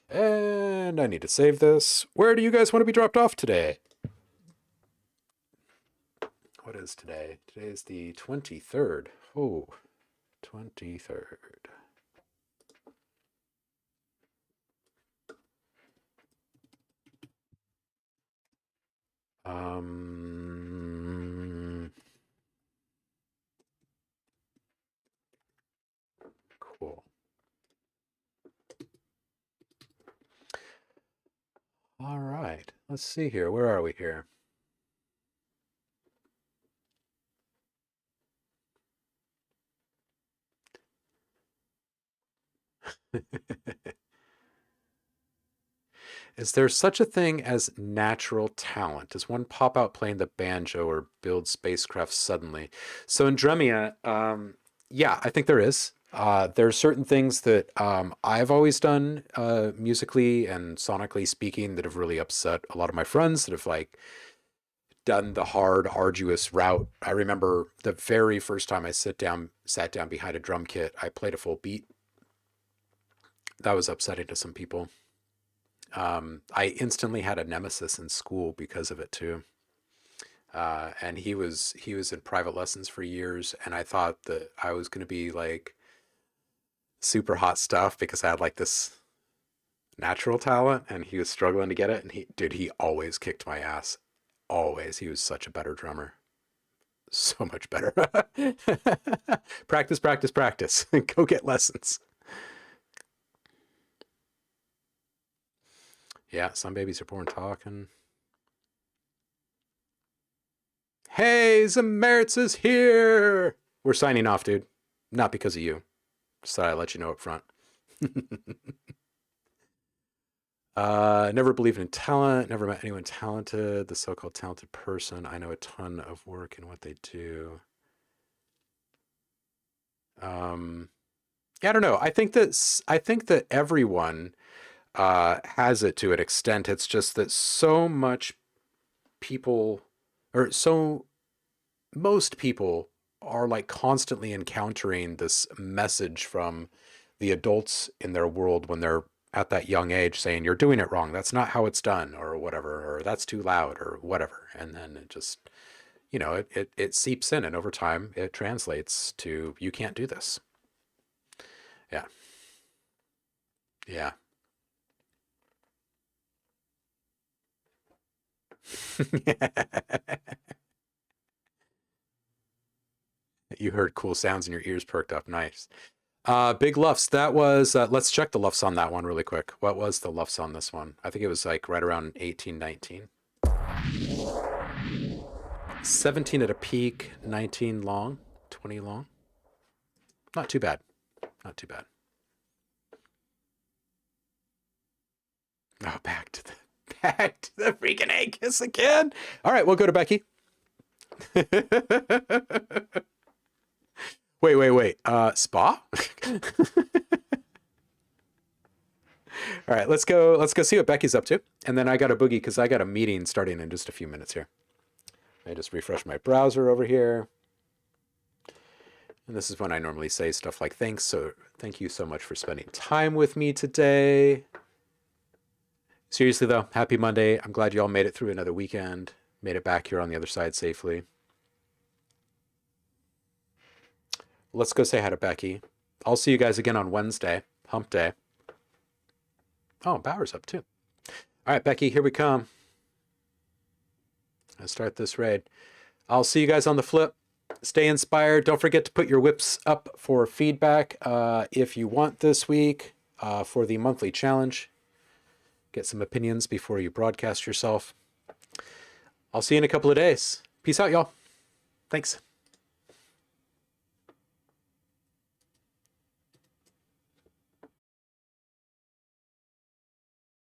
And I need to save this. Where do you guys want to be dropped off today? What is today? Today is the 23rd. Oh, 23rd. Cool. All right. Let's see here. Where are we here? Is there such a thing as natural talent? Does one pop out playing the banjo or build spacecraft suddenly? So in Dremia, yeah, I think there is. There are certain things that I've always done musically and sonically speaking that have really upset a lot of my friends that have like done the hard, arduous route. I remember the very first time I sat down behind a drum kit, I played a full beat. That was upsetting to some people. I instantly had a nemesis in school because of it too. And he was in private lessons for years, and I thought that I was going to be like super hot stuff because I had like this natural talent, and he was struggling to get it. And he always kicked my ass. Always. He was such a better drummer. So much better. Practice, practice, practice. Go get lessons. Yeah, some babies are born talking. Hey, Zamertz is here! We're signing off, dude. Not because of you. Just thought I'd let you know up front. Never believed in talent. Never met anyone talented. The so-called talented person. I know a ton of work in what they do. Yeah, I don't know. I think that everyone has it to an extent. It's just that so much people, or so most people are like constantly encountering this message from the adults in their world when they're at that young age saying, you're doing it wrong. That's not how it's done, or whatever, or that's too loud, or whatever. And then it just, it seeps in, and over time it translates to, you can't do this. Yeah. Yeah. You heard cool sounds and your ears perked up. Nice. Big luffs. That was, let's check the luffs on that one really quick. What was the luffs on this one? I think it was like right around 18, 19. 17 at a peak, 19 long, 20 long. Not too bad. Not too bad. Oh, back to the freaking egg kiss again. All right, we'll go to Becky. Wait. Spa? All right, let's go see what Becky's up to. And then I got a boogie because I got a meeting starting in just a few minutes here. I just refresh my browser over here. And this is when I normally say stuff like thanks. So thank you so much for spending time with me today. Seriously though, happy Monday. I'm glad you all made it through another weekend. Made it back here on the other side safely. Let's go say hi to Becky. I'll see you guys again on Wednesday, hump day. Oh, Bauer's up too. All right, Becky, here we come. Let's start this raid. I'll see you guys on the flip. Stay inspired. Don't forget to put your whips up for feedback if you want this week for the monthly challenge. Get some opinions before you broadcast yourself. I'll see you in a couple of days. Peace out, y'all. Thanks.